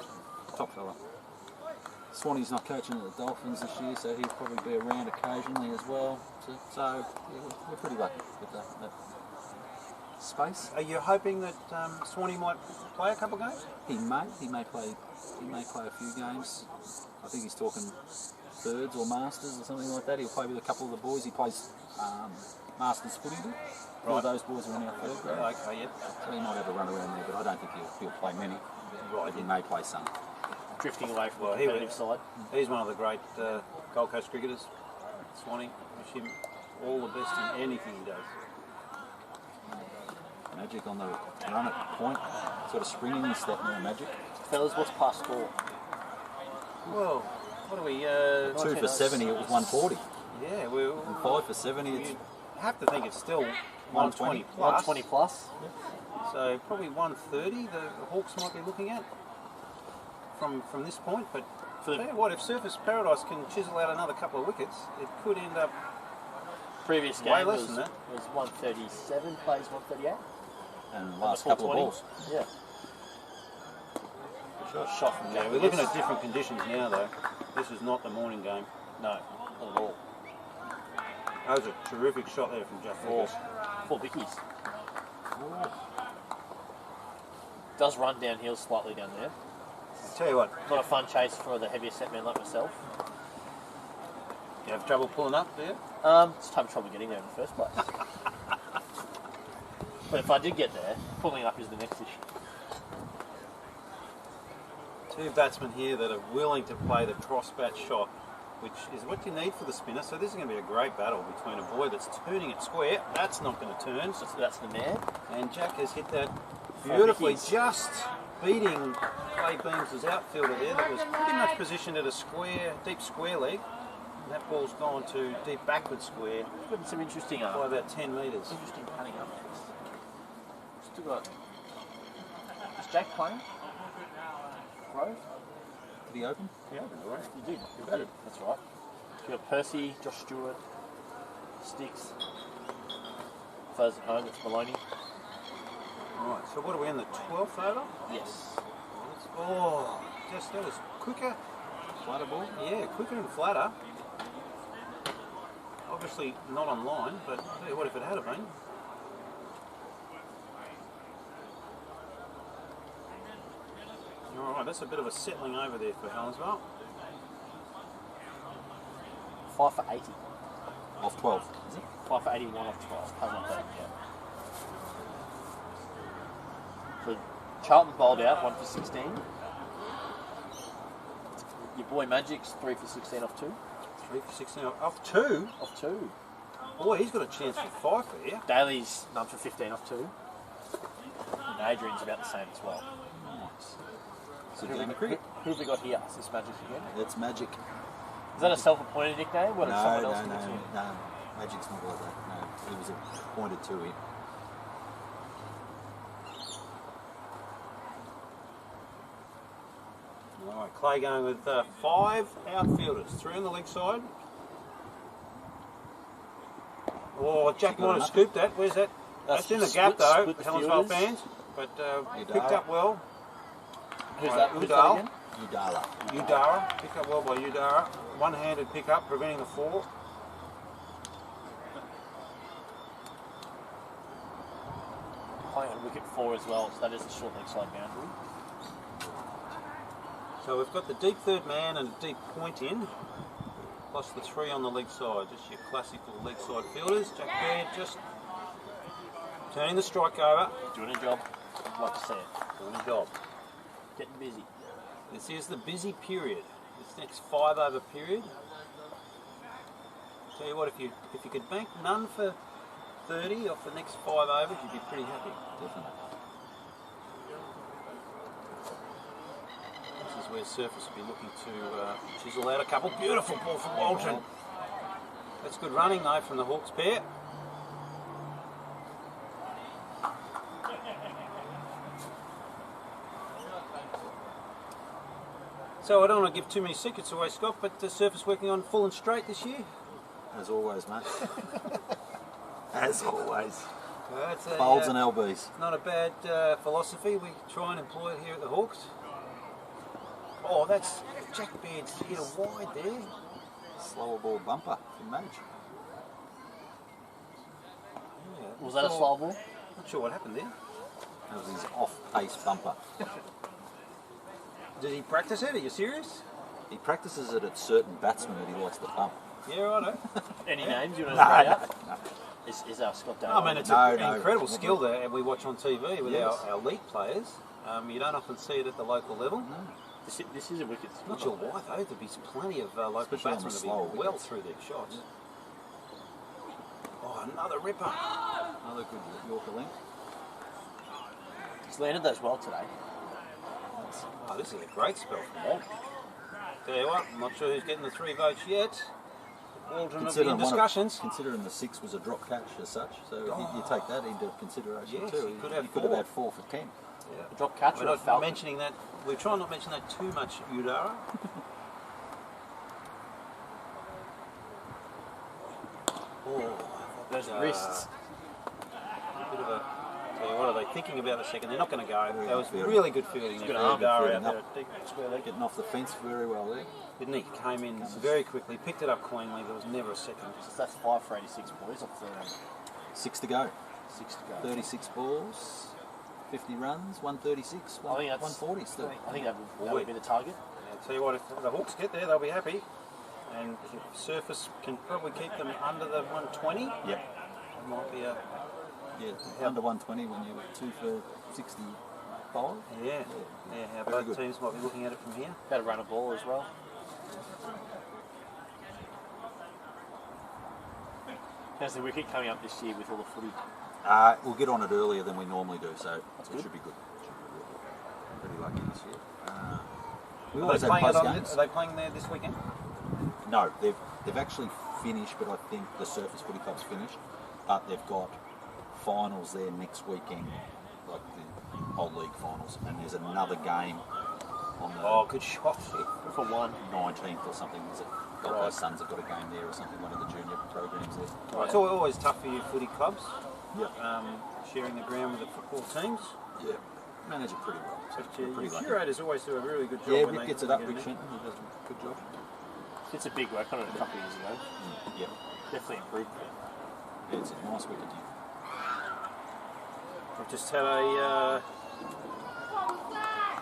top fella. Swanee's not coaching at the Dolphins this year, so he'll probably be around occasionally as well. So yeah, we're pretty lucky with that space. Are you hoping that Swanee might play a couple of games? He may play a few games. I think he's talking thirds or masters or something like that. He'll play with a couple of the boys. He plays masters footy. All those boys are in our third grade. Okay, yeah. So he might have a run around there, but I don't think he'll play many. Right, he may play some. Drifting away from the competitive side. He's one of the great Gold Coast cricketers, Swanee. Wish him all the best in anything he does. Magic on the run at point, sort of springing his step now, Magic. Fellas, what's past score? Well, what are we? 2 for 70, it was 140. Yeah, And 5 for 70, it's have to think it's still 120 plus. 120 plus. So probably 130 the Hawks might be looking at from this point. But tell you what, if Surface Paradise can chisel out another couple of wickets, it could end up previous game way less than that. Was 137, plays 138. and last couple of balls. Yeah. Shot from Yeah, there. we're looking at different conditions now though. This is not the morning game. No, not at all. That was a terrific shot there from Jack Ford. 4 wickies. Does run downhill slightly down there. Tell you what, Not a fun chase for the heavier set man like myself. you have trouble pulling up, do you? Just have trouble getting there in the first place. But if I did get there, pulling up is the next issue. Two batsmen here that are willing to play the cross-bat shot, which is what you need for the spinner. So this is going to be a great battle between a boy that's turning it square. That's not going to turn. So that's the man. And Jack has hit that beautifully, Wickies. just beating Clay Beams' outfielder there that was pretty much positioned at a deep square leg. And that ball's gone to deep backward square Got some interesting by about 10 metres. interesting panning up next. Still got. Is Jake playing? Grove? Did he open? Yeah, right. You did. You batted. That's right. You got Percy, Josh Stewart, Sticks. For those at home, it's Maloney. Right, so what are we in, the 12th over? Yes. Oh, just that was quicker. Flutter ball? Yeah, quicker and flatter. Obviously not on line, but tell you what, if it had been. Alright, that's a bit of a settling over there for Helensvale. 5 for 80. Off 12, is it? 5 for 81 off 12. Hasn't that, yeah. So Charlton bowled out 1 for 16. Your boy Magic's 3 for 16 off 2. 3 for 16 off 2. Off 2. Boy, he's got a chance for 5 there. Daly's none for 15 off 2. And Adrian's about the same as well. Nice. So Good game of cricket. who have we got here? Is this Magic again? That's Magic. Is that a self-appointed nickname? Or did someone else give it to him? No. Magic's not like that. No, he was appointed to it. Alright, Clay going with 5 outfielders. 3 on the leg side. Oh, Jack might have scooped that. Where's that? That's in the gap though, split the Helensvale fielders. fans. But picked up well. Who's that? Who's that Udall. again? Udara, pick up well by Udara. One-handed pick up, preventing the fall. Playing on wicket 4 as well, so that is a short leg side boundary. So we've got the deep third man and a deep point in, plus the 3 on the leg side. Just your classical leg side fielders. Jack Baird just turning the strike over. Doing a job. I'd like to see it. Doing a job. Getting busy. This is the busy period. This next 5 over period. Tell you what, if you could bank none for 30 off the next 5 overs, you'd be pretty happy. Definitely. This is where Surface will be looking to chisel out a couple. Beautiful ball from Walton. That's good running though from the Hawks pair. So I don't want to give too many secrets away, Scott, but the Surface working on full and straight this year. As always, mate. As always. It's Folds and LBs. not a bad philosophy we try and employ it here at the Hawks. Oh, that's Jack Baird's hit a wide there. Slower ball bumper from Mage. Yeah, Was that a slow ball? Not sure what happened there. That was his off-pace bumper. Did he practice it? Are you serious? He practices it at certain batsmen that he likes to bump. Yeah, righto. Any names you want to throw out? No. Is our Scott Dale? I mean, it's No, an no, incredible not skill really. that we watch on TV with Yes. our elite players. You don't often see it at the local level. This is a wicket. Not sure why though. There'd be plenty of local Especially on the batsmen slower to be well wickets. through their shots. Oh, another ripper. Another good Yorker length. He's landed those well today. Oh, this is a great spell from Walton. Tell you what, I'm not sure who's getting the 3 votes yet. Walton will be in discussions. Considering the 6 was a drop catch as such, so you take that into consideration Yes, too. he could have He could have 4. had 4 for 10. Yeah. A drop catch We're or a not falcon? mentioning that. We try not to mention that too much, Udara. Those wrists. Bit of a. Tell you what, are they thinking about the second? They're not going to go. Very That was good fielding. really good fielding. Good there. arm Udara fielding out there up. at deep square leg. Getting off the fence very well there. Didn't he? Came in very quickly, picked it up cleanly. There was never a second. So that's 5 for 86 boys off the 6 to go. 6 to go. 36 balls, 50 runs, 136, I think that's 140 still. I think that would be the target. I'll tell you what, if the Hawks get there, they'll be happy. And if Surface can probably keep them under the 120, Yep. it might be a. Yeah, under 120 when you're 2 for 65. Yeah, how Very both good. teams might be looking at it from here. Better run a ball as well. How's the wicket coming up this year with all the footy? We'll get on it earlier than we normally do, so good. it should be good. Pretty lucky this year. We Are always they, have playing it post on, games. are they playing there this weekend? No, they've actually finished, but I think the Surface Footy Club's finished. But they've got finals there next weekend, like the whole league finals, and there's another game on the Oh, good shot. For one. 19th or something. Is it? Gold Coast Suns have got a game there or something. One of the junior programs there. Well, it's always tough for you footy clubs, Yep. sharing the ground with the football teams. Yeah, manage it pretty well. So But we're your pretty lucky. curators always do a really good job. Yeah, when Rick they gets it get up. in Rick there. Shenton, he does a good job. It's a big work on it a couple of years ago. Yep. Definitely improved. Yeah, it's a nice wicket. We've just had a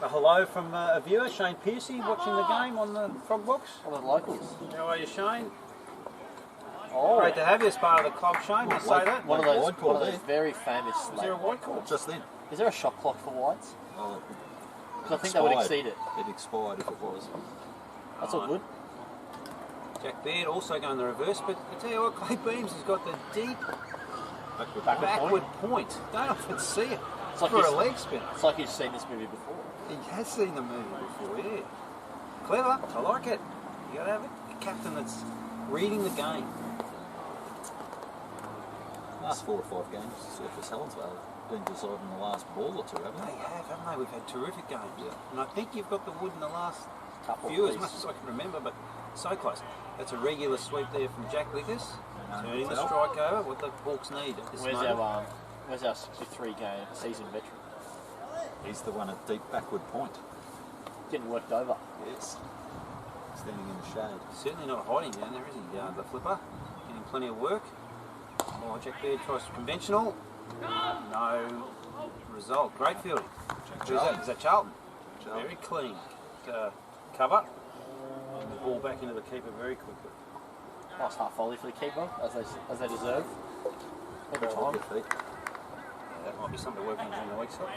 hello from a viewer, Shane Piercy, watching the game on the Frog Box. All the locals. How are you, Shane? Oh, Great to have you as part of the club, Shane. Must say that. one of Like those, wide call one of those there. very famous. Is there a white call? Just then. Is there a shot clock for whites? Oh, Because I think they would expired. exceed it. It expired if it was. That's all good. Jack Baird also going the reverse, but I tell you what, Clay Beams has got the deep backward point. Don't often see it. It's like for a he's- leg spinner. It's like you've seen this movie before. He has seen the movie before, yeah. Clever, I like it. You got to have a captain that's reading the game. Last 4 or 5 games, Surface Helensvale been decided in the last ball or two, haven't They they? have, haven't they? We've had terrific games. Yeah. And I think you've got the wood in the last Couple few, at as much least. as I can remember, but so close. That's a regular sweep there from Jack Lickers. Turning the Tell. strike over, what the Hawks need at this moment. Where's our 63 game season veteran? He's the one at deep backward point. Getting worked over. Yes. Standing in the shade. Certainly not hiding down there, is he? The flipper. Getting plenty of work. Oh, Jack Baird tries conventional. No result. Great fielding. Who's that? Is that Charlton? Charlton. Very clean. Cover. And the ball back into the keeper very quickly. Nice half volley for the keeper, as they deserve. Every Well, time. good feet. Yeah, that might be something to work on during the week. So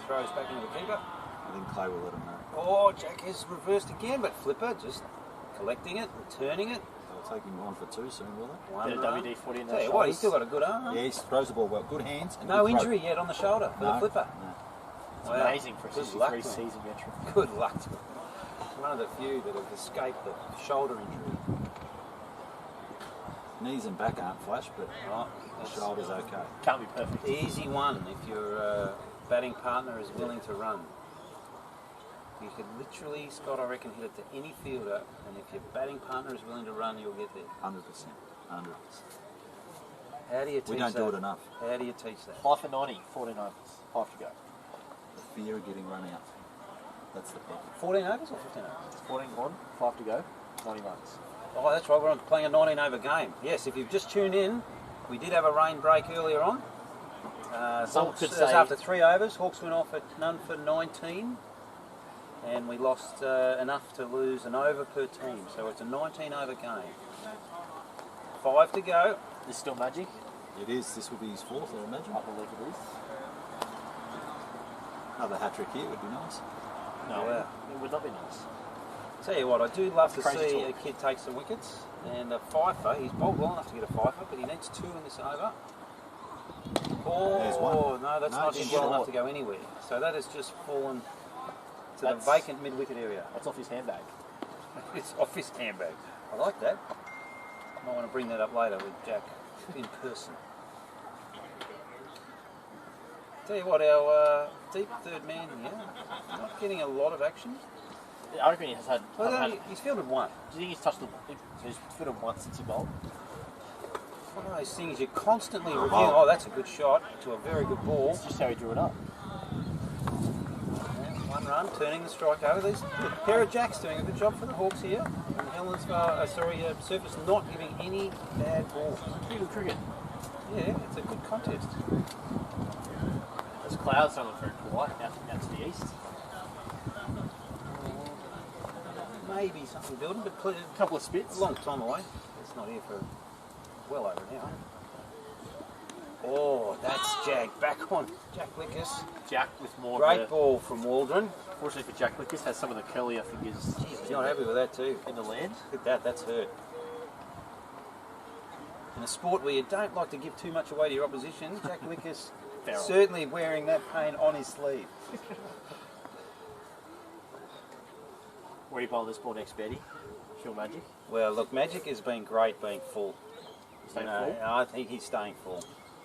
throws back into the keeper. I think Clay will let him know. Oh, Jack has reversed again, but flipper just collecting it, returning it. They'll take him on for 2 soon, will they? One Bit of run. WD-40 in Tell those you what, he's shoulders. still got a good arm. Yeah, he throws the ball well. Good hands. And No good throw. injury yet on the shoulder for the flipper. No. It's Wow. amazing for a Good luck, 63 mate. season veteran. Good luck to him. One of the few that have escaped the shoulder injury. Knees and back aren't flash, but Right. the shoulder's okay. Can't be perfect. Easy one if your batting partner is willing to run. You could literally, Scott, I reckon, hit it to any fielder, and if your batting partner is willing to run, you'll get there. 100%. 100%. How do you teach We don't that? do it enough. How do you teach that? 5 for 90, 14 overs. 5 to go. The fear of getting run out. That's the problem. 14 overs or 15 overs? 14 gone, 5 to go, 90 runs. Oh, that's right, we're playing a 19 over game. Yes, if you've just tuned in, we did have a rain break earlier on. Some could It was say- after 3 overs. Hawks went off at none for 19, and we lost enough to lose an over per team. So it's a 19 over game. 5 to go. This is still magic. It is. This will be his 4th, I imagine. I believe it is. Another hat-trick here would be nice. No, Yeah. it would not be nice. Tell you what, I do love to Crazy see talk. a kid take some wickets, and a fifer, he's bowled well enough to get a fifer, but he needs 2 in this over. Oh, There's one. no, that's No, not just well enough short. to go anywhere. So that has just fallen to That's- the vacant mid-wicket area. That's off his handbag. It's off his handbag. I like that. Might want to bring that up later with Jack in person. Tell you what, our deep third man here, not getting a lot of action. I reckon he has had. Well, had- no, he's fielded one. do you think he's touched the? He's fielded once since he bowled? One of those things you're constantly reviewing. Oh, that's a good shot to a very good ball. It's just how he drew it up. Yeah, 1 run, turning the strike over. These the pair of Jacks doing a good job for the Hawks here. And Helensvale, Surface not giving any bad balls. Pretty good cricket. Yeah, it's a good contest. Those clouds don't look very quiet out to the east. Maybe something building, but A couple of spits. a long time away. It's not here for well over an hour. Oh, that's Jack back on Jack Lickus. Jack with more. Great of the, ball from Waldron. Fortunately for Jack Lickus, has some of the curlier fingers He's not happy with that too. in the land. Look at that, that's hurt. In a sport where you don't like to give too much away to your opposition, Jack Lickus Feral. certainly wearing that pain on his sleeve. Where he bowled this ball next, Betty? Pure magic. Well, look, Magic has been great being full. Staying full? I think he's staying full.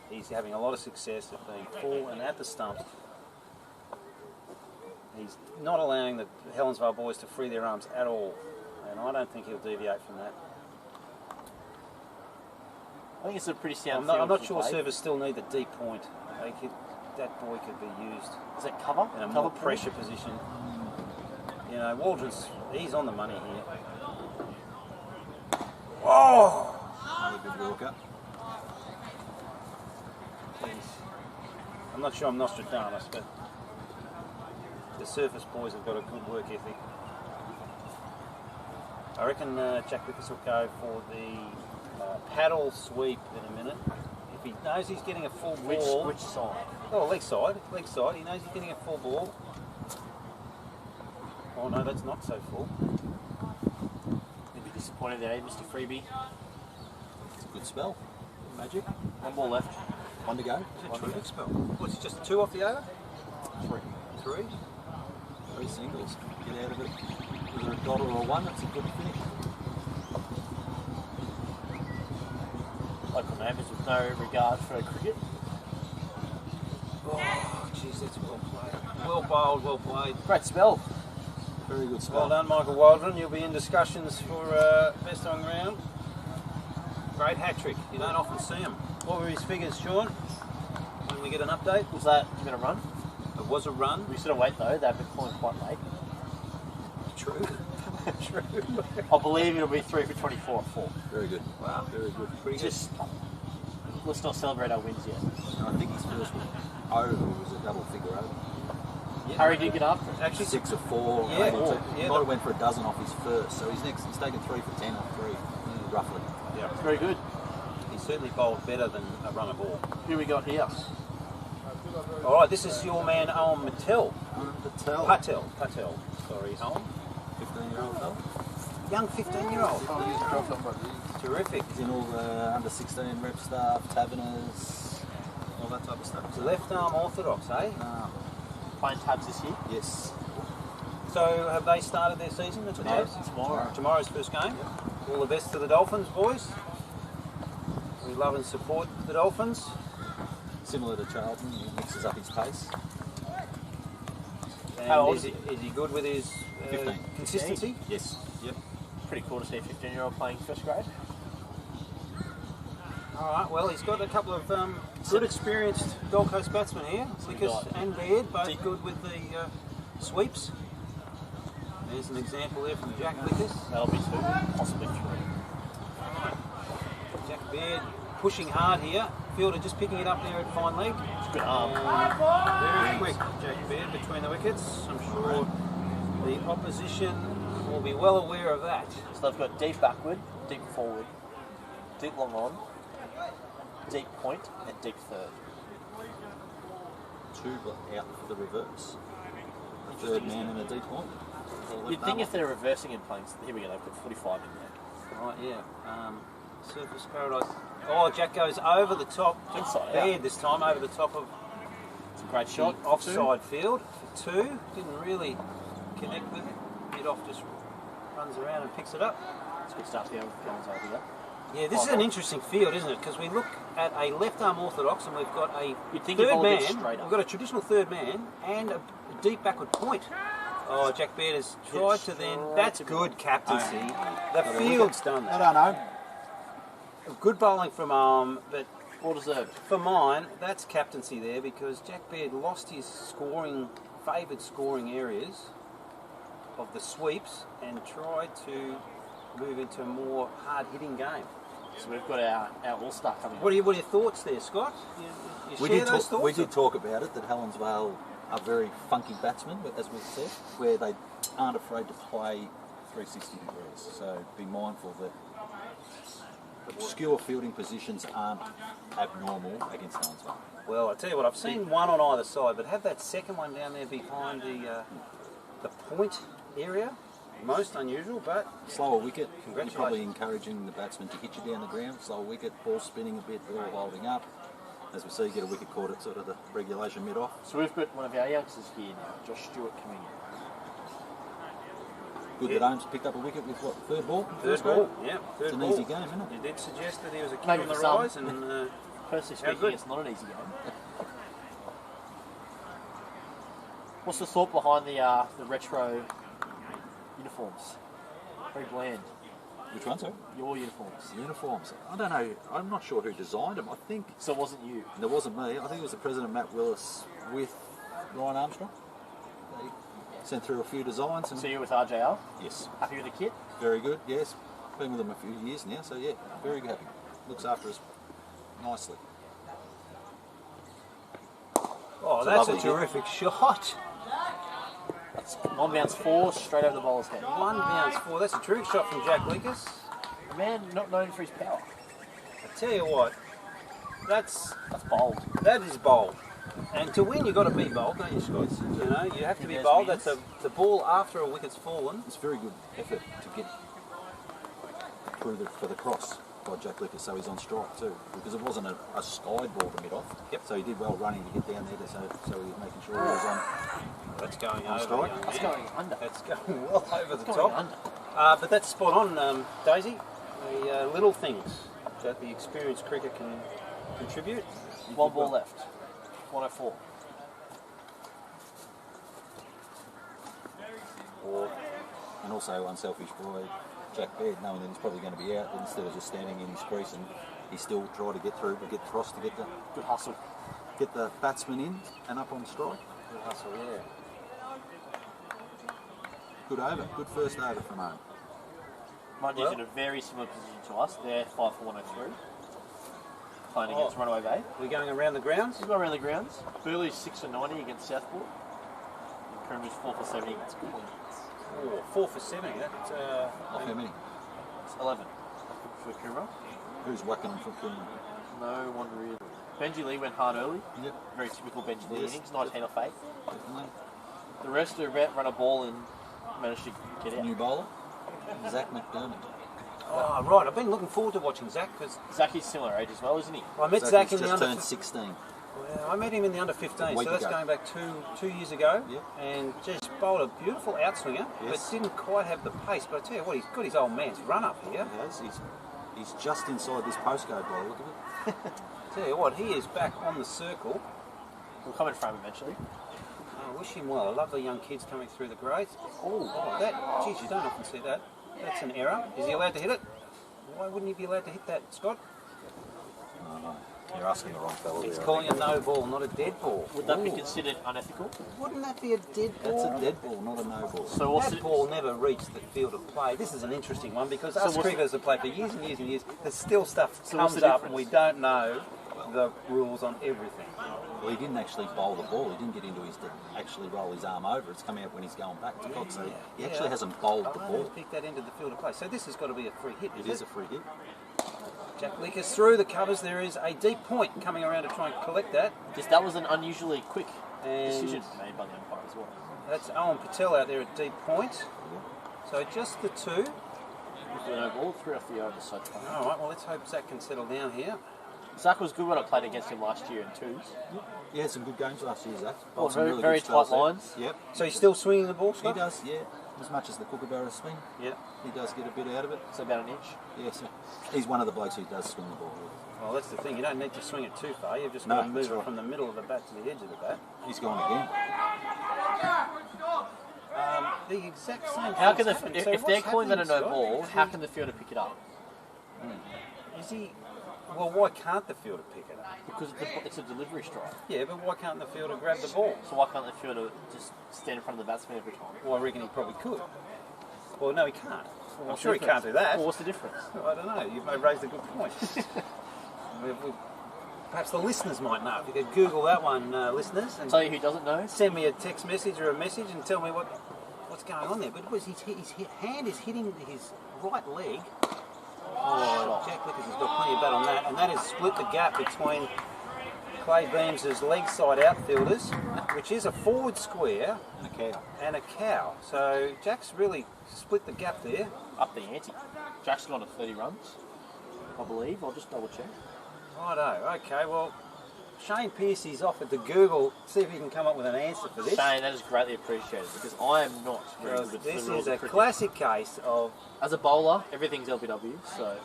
He's having a lot of success at being full and at the stumps. He's not allowing the Helensvale boys to free their arms at all, and I don't think he'll deviate from that. I think it's a pretty sound. I'm not field sure play. Service still need the deep point. That boy could be used Is it cover? in a cover more point? pressure position. You know, Waldron's, he's on the money here. Oh! Another good walker. Jeez. I'm not sure I'm Nostradamus, but the Surface boys have got a good work ethic. I reckon Jack Wickers will go for the paddle sweep in a minute. If he knows he's getting a full ball... Which side? Oh, leg side. He knows he's getting a full ball. Oh no, that's not so full. You'd be disappointed there, Mr. Freebie. It's a good spell. Magic. 1 ball left. 1 to go. It's a terrific spell. What's it, just 2 off the over? 3. 3? 3 singles. Get out of it. Whether a dot or a 1, it's a good finish. Local neighbours with no regard for cricket. Oh, jeez, that's well played. Well bowled, well played. Great spell. Very good spell. Well done, Michael Waldron. You'll be in discussions for best on ground. Great hat trick. You don't often see them. What were his figures, Sean? When we get an update? Was that given a run? It was a run. We should have wait though, they've been calling quite late. True. True. I believe it'll be 3 for 24 at 4. Very good. Wow, very good. Pretty good. Just let's not celebrate our wins yet. And I think his first over was a double figure over. Yeah. Harry did get after it. Actually, 6 of 4. Yeah, able to, yeah. He might have went for a dozen off his first, so he's taken 3 for 10 off 3, roughly. yeah. Very good. He certainly bowled better than a runner ball. Who we got here? All right, this is your man Owen Patel. Patel. Patel. Sorry, Owen. 15-year-old fella. Young 15-year-old. Terrific. He's in all the under 16 rep stuff, taverners, all that type of stuff. Left arm orthodox, eh? Playing tabs this year. Yes. So have they started their season? That's No, what tomorrow. Tomorrow's first game. All the best to the Dolphins, boys. We love and support the Dolphins. Similar to Charlton, he mixes up his pace. And How old is he good with his 15. consistency? Yes. Yep. Pretty cool to see a 15-year-old playing first grade. All right, well, he's got a couple of good experienced Gold Coast batsmen here. Lickers and Baird, both good with the sweeps. There's an example there from Jack Lickers. That'll be 2, possibly 3. Jack Baird pushing hard here. Fielder just picking it up there at fine leg. Good arm. Very quick, Jack Baird between the wickets. I'm sure the opposition will be well aware of that. So they've got deep backward, deep forward, deep long on, deep point, and deep third. 2 out for the reverse. The third man in a deep point. You'd think if they're reversing and playing, here we go, they put 45 in there. Right, yeah. Surface Paradise. Oh, Jack goes over the top. Inside, Baird yeah. this time over the top of It's a great the shot. offside field for 2. Didn't really connect with it. Mid off just runs around and picks it up. It's a good start to the guns over here. Yeah, this is an interesting field, isn't it? Because we look at a left arm orthodox and we've got a You'd think you'd third bowl a bit man. straighter. We've got a traditional third man and a deep backward point. Oh, Jack Baird has tried to then. That's good captaincy. The field's done I that. don't know. Good bowling from arm, but Well deserved. for mine, that's captaincy there because Jack Baird lost his favoured scoring areas of the sweeps and tried to move into a more hard-hitting game. So we've got our all-star coming What are your thoughts there, Scott? You We share did, those thoughts? we did talk about it, that Helensvale are very funky batsmen, as we've said, where they aren't afraid to play 360 degrees. So be mindful that obscure fielding positions aren't abnormal against Helensvale. Well, I tell you what, I've seen one on either side, but have that second one down there behind the point area. Most unusual, but Slower wicket, you're Congratulations. probably encouraging the batsman to hit you down the ground. Slower wicket, ball spinning a bit, ball holding up. As we see, get a wicket caught at sort of the regulation mid-off. So we've got one of our youngsters here now, Josh Stewart, coming in. Good that Holmes picked up a wicket with what, third ball? third ball, yeah, third It's an ball. easy game, isn't it? You did suggest that he was a kid Maybe on the for some. rise, and Personally How speaking, good. it's not an easy game. What's the thought behind the retro uniforms? Very bland. Which one, sir? Your uniforms. Uniforms. I don't know. I'm not sure who designed them. I think So it wasn't you. it wasn't me. I think it was the president, Matt Willis, with Ryan Armstrong. They sent through a few designs. And So you're with RJR. yes, Happy with the kit? very good. Yes, been with them a few years now. So yeah, very happy. Looks after us nicely. oh, It's a that's a lovely terrific shot. That's 1 bounce 4, straight over the bowler's head. 1 bounce 4. That's a terrific shot from Jack Lickers. A man not known for his power. I tell you what, That's bold. that is bold. And to win, you've got to be bold, don't you, Scott? You know, you have to be There's bold. wins. That's the ball after a wicket's fallen. It's very good effort to get through for the cross by Jack Lickers, so he's on strike too, because it wasn't a side ball to mid off. Yep. So he did well running to get down there, so he was making sure he was on. That's going On over. strike. young That's man. going under. That's going well over the Going top. under. But that's spot on, Daisy. The little things that the experienced cricketer can contribute. 1 ball left. 104. And also unselfish by Jack Baird, knowing that he's probably going to be out, instead of just standing in his crease, and he still tried to get through, but get across to get Good hustle. the batsman in and up on strike. Good hustle, yeah. Good over. Good first over from home. Mind you's in a very similar position to us. They're 5 for 103. Playing against Runaway Bay. We're going around the grounds. We'll go around the grounds. Burley's 6 for 90 against Southport. And Coomera's 4 for 70 against Queens. Oh, 4 for 70. That's Off how many? It's 11 for Coomera. Who's whacking them for Coomera? No one really. Benji Lee went hard early. Yep. Very typical Benji Lee Yes. innings. 19 off 8. Definitely. The rest are about run a ball and managed to get out. New bowler. Zach McDermott. Oh, right. I've been looking forward to watching Zach because Zacky's similar age as well, isn't he? I met Zach Zach has in the just under. turned 16. Well, I met him in the under 15, Week so that's ago. going back two years ago. Yep. And just bowled a beautiful outswinger, Yes. but didn't quite have the pace. But I tell you what, he's got his old man's run up here. He has. He's just inside this postcode ball. Look at it. Tell you what, he is back on the circle. We'll come in frame eventually. I wish him well. I love the young kids coming through the grades. Oh, that, geez, you don't often see that. That's an error. Is he allowed to hit it? Why wouldn't he be allowed to hit that, Scott? No. You're asking the wrong fellow He's there. calling a no ball, not a dead ball. Would that be Ooh. considered unethical? Wouldn't that be a dead ball? That's a dead ball, not a no ball. So what's That it? ball never reached the field of play. This is an interesting one because So us what's cricketers have played for years and years and years. There's still stuff So what's comes the up and difference? we don't know the rules on everything. Well, he didn't actually bowl the ball. He didn't get into his to actually roll his arm over. It's coming out when he's going back to cock. So he actually hasn't bowled the I ball. picked that into the field of play. So this has got to be a free hit. It is a free hit. Jack Lickers through the covers. There is a deep point coming around to try and collect that. Just that was an unusually quick And decision made by the umpire as well. that's Owen Patel out there at deep point. So just the two. With the no ball, 3 off the over, so far. All right, well, let's hope Zach can settle down here. Zach was good when I played against him last year in twos. He had some good games last year, Zach. Well, Bowled some very- good very spells tight there. lines. Yep. So he's still swinging the ball, He Scott? does, yeah. As much as the Kookaburra swing, Yeah. he does get a bit out of it. So about an inch. Yeah, so he's one of the blokes who does swing the ball. Well, that's the thing. You don't need to swing it too far. You've just No, got to move that's it right. from the middle of the bat to the edge of the bat. He's gone again. The exact same. How thing's can happened. the, So if they're what's calling that a happening, no Scott? ball, how can the fielder pick it up? Is he? Well, why can't the fielder pick it up? Because it's a delivery strike. Yeah, but why can't the fielder grab the ball? So why can't the fielder just stand in front of the batsman every time? Well, I reckon he probably could. Well, no, he can't. I'm What's sure the he can't do that. Well, what's the difference? I don't know. You've raised a good point. Perhaps the listeners might know. If you could Google that one, listeners, and Tell you who doesn't know. send me a text message or a message and tell me what's going on there. But it was his hand is hitting his right leg. Oh, Jack Lickers has got plenty of bat on that, and that has split the gap between Clay Beams' leg side outfielders, which is a forward square And a cow. and a cow. So Jack's really split the gap there. Up the ante. Jack's gone to 30 runs, I believe. I'll just double check. Righto, okay, well, Shane Pearcey's offered to Google, see if he can come up with an answer for this. Shane, that is greatly appreciated because I am not very Because good this the rules is of a cricket. classic case of As a bowler, everything's LBW, so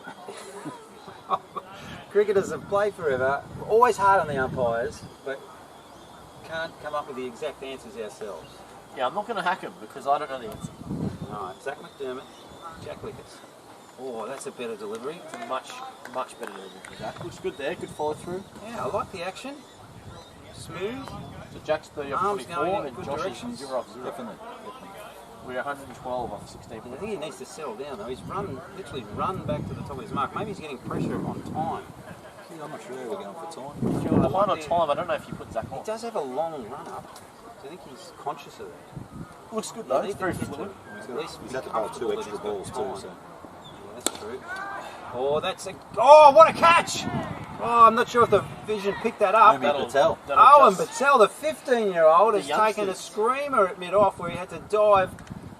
cricketers have played forever, always hard on the umpires, but can't come up with the exact answers ourselves. yeah, I'm not going to hack him because I don't know the answer. Alright, Zach McDermott, Jack Lickers. Oh, that's a better delivery. It's a much better than Jack. Looks good there, good follow through. Yeah, I like the action. Smooth. So Jack's 30 off Arms 24 going in and good Josh directions. is 0 off 0. Definitely. We're 112 off 16 I points. think he needs to settle down though. He's literally run back to the top of his mark. Maybe he's getting pressure on time. Yeah, I'm not sure we're going for time. If you're behind on time, I don't know if you put Zach He on. does have a long run up. So I think he's conscious of that. Looks good Yeah, though, he it's very can get to fluid. it. At least He's be had to bowl comfortable 2 that extra he's got balls too, time. so. Yeah, that's true. Oh, that's a... Oh, what a catch! Oh, I'm not sure if the vision picked that up. Owen Patel. Owen Patel, the 15-year-old, has The taken a youngsters. screamer at mid-off where he had to dive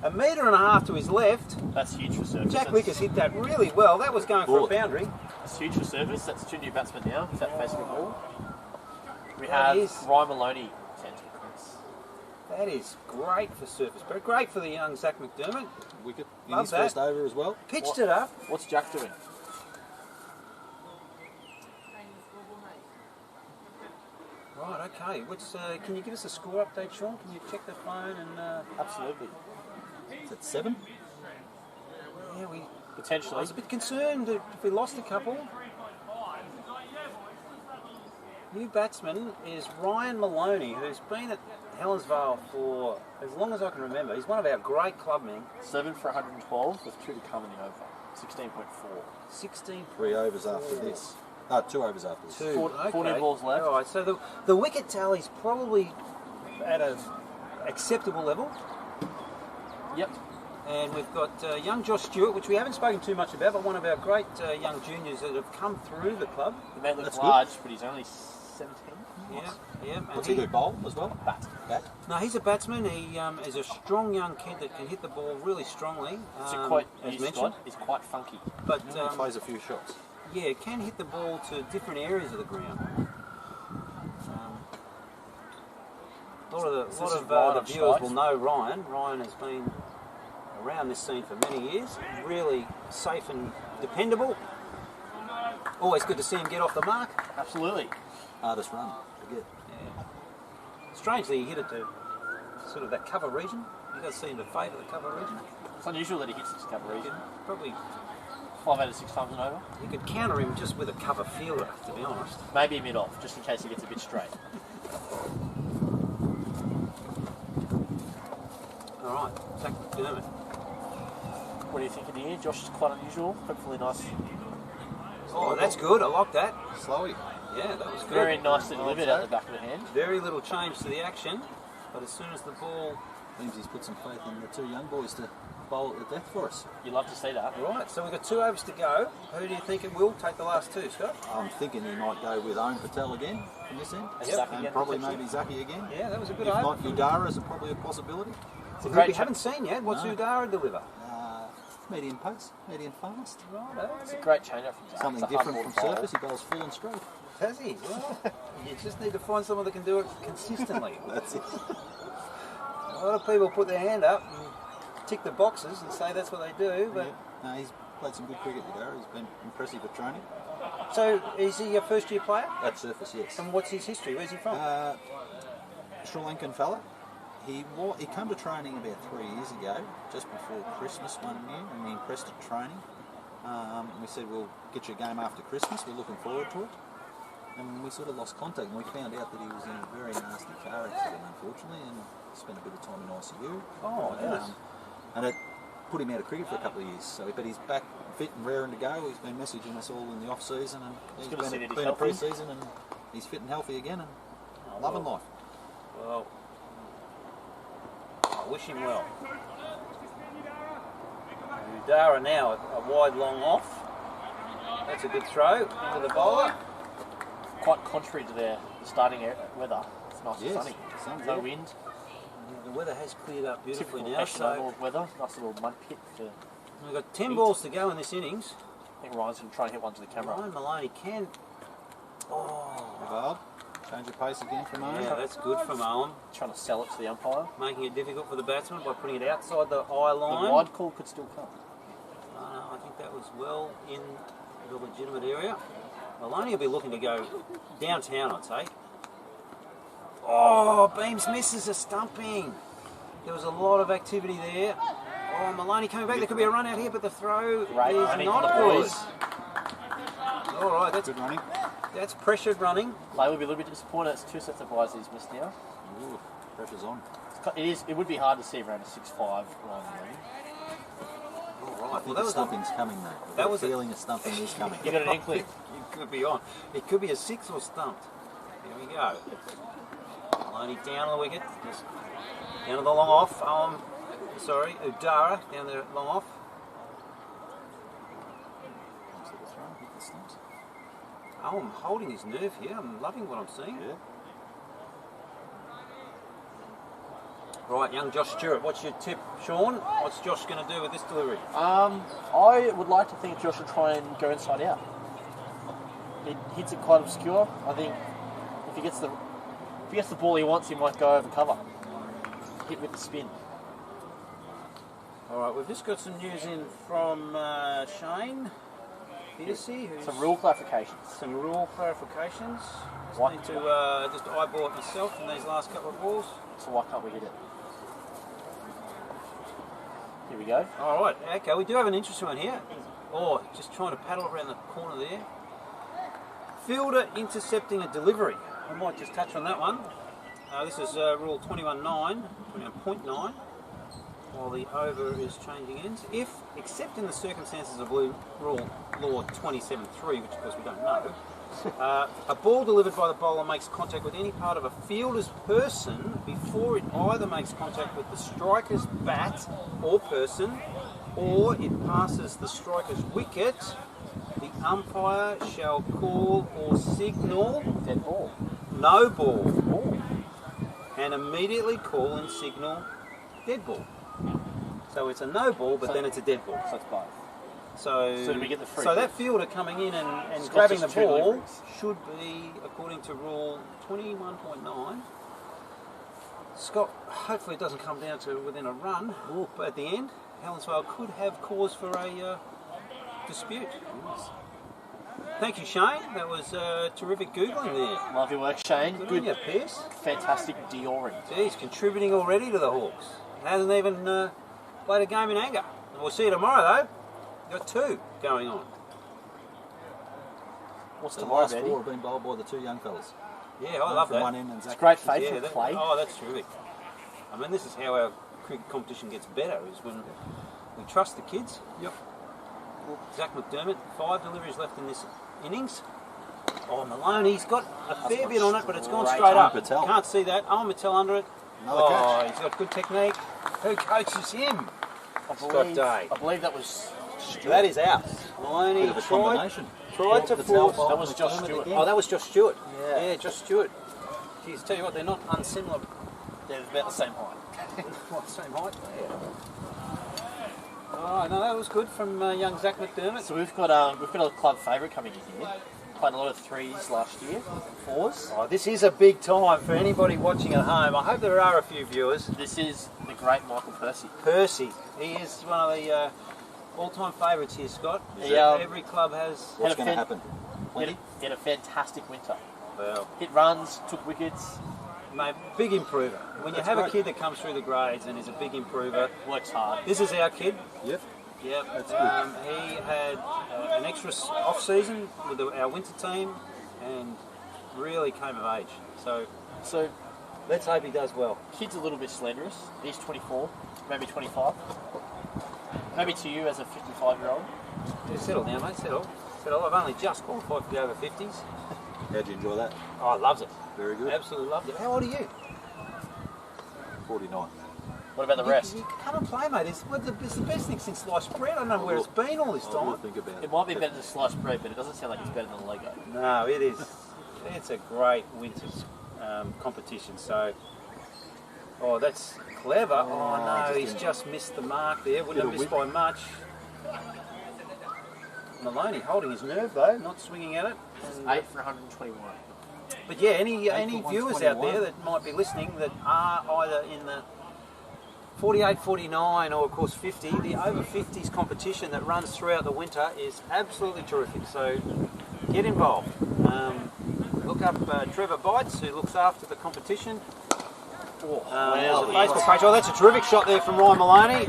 1.5 metres to his left. That's huge for service. Jack Lickers hit that really well. That was going for a Bullet. boundary. That's huge for service. That's 2 new batsmen now. Is that facing the ball? We That have is- Ryan Maloney. 10 to Chris. That is great for surface, but great for the young Zach McDermott. Wicket in Love his that. first over as well. Pitched What? it up. What's Jack doing? Right, okay. Can you give us a score update, Sean? Can you check the phone and... Absolutely. Is it 7? Yeah, I Potentially. was a bit concerned that if we lost a couple. New batsman is Ryan Maloney, who's been at Helensvale for as long as I can remember. He's one of our great clubmen. 7 for 112 with 2 to come in the over. 16.4. 16. 3 overs after this. 2 overs after this. 14 balls left. All right, so the wicket tally's probably at an acceptable level. Yep. And we've got young Josh Stewart, which we haven't spoken too much about, but one of our great young juniors that have come through the club. The man looks That's large, but he's only 17. Yeah. And What's he do? Bowl as well? Bat. No, he's a batsman. He is a strong young kid that can hit the ball really strongly, as mentioned. He's quite funky. But He plays a few shots. yeah, can hit the ball to different areas of the ground. A lot of the viewers will know Ryan. Ryan has been around this scene for many years. Really safe and dependable. Always good to see him get off the mark. Absolutely. Hardest run. Forget. Yeah. Strangely, he hit it to sort of that cover region. You guys seem to favour the cover region. It's unusual that he hits this cover region. Probably 5 out of 6 times and over. you could counter him just with a cover fielder, to be honest. Maybe a mid-off, just in case he gets a bit straight. All right, Zach McDermott. What do you think in the air? Josh is quite unusual. Hopefully nice. Oh, that's good. I like that. Slowy. Yeah, that was good. Very nicely delivered out the back of the hand. Very little change to the action, but as soon as the ball... Seems he's put some faith in the 2 young boys to bowl at the death for us. You love to see that. Right, so we've got 2 overs to go. Who do you think it will take the last 2, Scott? I'm thinking he might go with Owen Patel again from this end. And Zaki And again, probably potentially. maybe Zaki again. Yeah, that was a good If over. not, Udara is probably a possibility. It's a Who great we haven't seen yet. What's No. Udara deliver? Medium pace, medium fast. Right, It's a great change-up from Zach. Something It's a hard different ball from to bowl. surface. He bowls full and straight. has he? Well, you just need to find someone that can do it consistently. That's it. A lot of people put their hand up and tick the boxes and say that's what they do, but... No, he's played some good cricket today. He's been impressive at training. So, is he a first-year player? At surface, yes. And what's his history? Where's he from? Sri Lankan fella. He came to training about 3 years ago, just before Christmas one year, and we impressed at training. We said, we'll get you a game after Christmas, we're looking forward to it. And we sort of lost contact, and we found out that he was in a very nasty car accident, unfortunately, and spent a bit of time in ICU. Oh, yes. And it put him out of cricket for a couple of years. But he's back fit and raring to go. He's been messaging us all in the off-season, and he's good to see that he's been a healthy. pre-season, and he's fit and healthy again, and loving life. Well, I wish him well. Udara now a wide long off. That's a good throw into the bowler. Quite contrary to the starting weather. It's nice Yes, and sunny. sun's No out. wind. The weather has cleared up beautifully Typical now. Hessian So Oval weather. Nice little mud pit. we've got 10 balls to go in this innings. I think Ryan's going to try and hit one to the camera. Ryan Maloney can. Oh, Bob, change of pace again from Owen. yeah, that's good from Owen. Trying to sell it to the umpire. Making it difficult for the batsman by putting it outside the eye The line. wide call could still come. I think that was well in the legitimate area. Maloney will be looking to go downtown, I'd say. Oh, Beams misses a stumping. There was a lot of activity there. Oh, Maloney coming back. There could be a run out here, but the throw Great is running for not the good. boys. All right, Good running. that's pressured running. Play will be a little bit disappointed. It's 2 sets of buys he's missed now. Ooh, pressure's on. It would be hard to see around a 6-5 Ryan Maloney. All I right, think a stumping's coming though. I've that got was a a- feeling a stumping is coming. You got an inkling. It could be on. It could be a 6 or stumped. Here we go. Maloney down on the wicket. Just down to the long off. Udara down there long off. Oh, I'm holding his nerve here. I'm loving what I'm seeing. Yeah. Right, young Josh Stewart. What's your tip, Sean? What's Josh going to do with this delivery? I would like to think Josh will try and go inside out. He hits it quite obscure. I think if he gets the ball he wants, he might go over cover. Hit with the spin. All right, we've just got some news in from Shane Peterson, who's Some rule clarifications. some rule clarifications. Just What? need to just eyeball it myself in these last couple of balls. So why can't we hit it? Here we go. All right, okay, we do have an interesting one here. Oh, just trying to paddle around the corner there. Fielder intercepting a delivery. I might just touch on that one. This is rule 21.9, while the over is changing ends. If, except in the circumstances of rule law 27.3, which of course we don't know, a ball delivered by the bowler makes contact with any part of a fielder's person before it either makes contact with the striker's bat or person, or it passes the striker's wicket, the umpire shall call or signal Dead ball. no ball, and immediately call and signal dead ball. So it's a no ball, but then it's a dead ball. So it's both. So do we get the free so that hit? fielder coming in and Scott grabbing the just two ball deliveries. should be, according to rule 21.9, Scott hopefully it doesn't come down to within a run, but at the end, Helensvale could have cause for a dispute. Thank you, Shane. That was terrific Googling there. Lovely work, Shane. Good on Good, you, Pierce. fantastic Dioring. He's contributing already to the Hawks. Hasn't even played a game in anger. We'll see you tomorrow, though. Got 2 going on. What's The tomorrow, last Eddie? 4 have been bowled by the 2 young fellas. Yeah, I love from that. one end and It's Zach. great faithful that- play. Oh, that's terrific. I mean, this is how our cricket competition gets better, is when we trust the kids. Yep. Zach McDermott, 5 deliveries left in this innings. Oh, Maloney's got a fair bit on it, but it's gone Great. straight up. Owen Patel. Can't see that. Owen Patel under it. Another oh, catch. he's got good technique. Who coaches him? I Scott Day. believe that was Stuart. That is out. Maloney Bit of a combination. tried to Patel force. bowled That was Josh McDermott Stewart. again. Oh, that was Josh Stewart. Yeah. Josh Stewart. Geez, tell you what, they're not unsimilar. They're about the same height. What, same height? Yeah. Oh, no, that was good from young Zach McDermott. So we've got a club favourite coming in here. Played a lot of 3s last year, 4s. Oh, this is a big time for anybody watching at home. I hope there are a few viewers. This is the great Michael Percy. Percy, he is one of the all-time favourites here, Scott. Yeah. Every club has. What's Had a going to fin- happen? He had a fantastic winter. Well, Hit runs, took wickets, mate, big improver. When you That's have a great. kid that comes through the grades and is a big improver, works hard. this is our kid. Yep. Yep. That's good. He had an extra off-season with our winter team and really came of age. So So let's hope he does well. kid's a little bit slanderous. He's 24, maybe 25. Maybe to you as a 55-year-old. Yeah, settle down, mate. Settle. I've only just qualified for the over 50s. How'd you enjoy that? Oh, I loved it. Very good. Absolutely loved it. How old are you? 49. What about the rest? You come and play, mate. It's the best thing since sliced bread. I don't know where it's been all this I will time. think about It it. might be better than sliced bread, but it doesn't sound like it's better than Lego. No, it is. It's a great winter competition. So, oh, that's clever. Oh, no, he's just missed the mark there. Wouldn't have missed by much. Maloney holding his nerve though, not swinging at it. And, 8 for 121. but yeah, any for viewers out 121. there that might be listening that are either in the 48, 49 or of course 50, the over 50s competition that runs throughout the winter is absolutely terrific. So get involved. Look up Trevor Bites, who looks after the competition. There's a Facebook page. Oh, that's a terrific shot there from Ryan Maloney.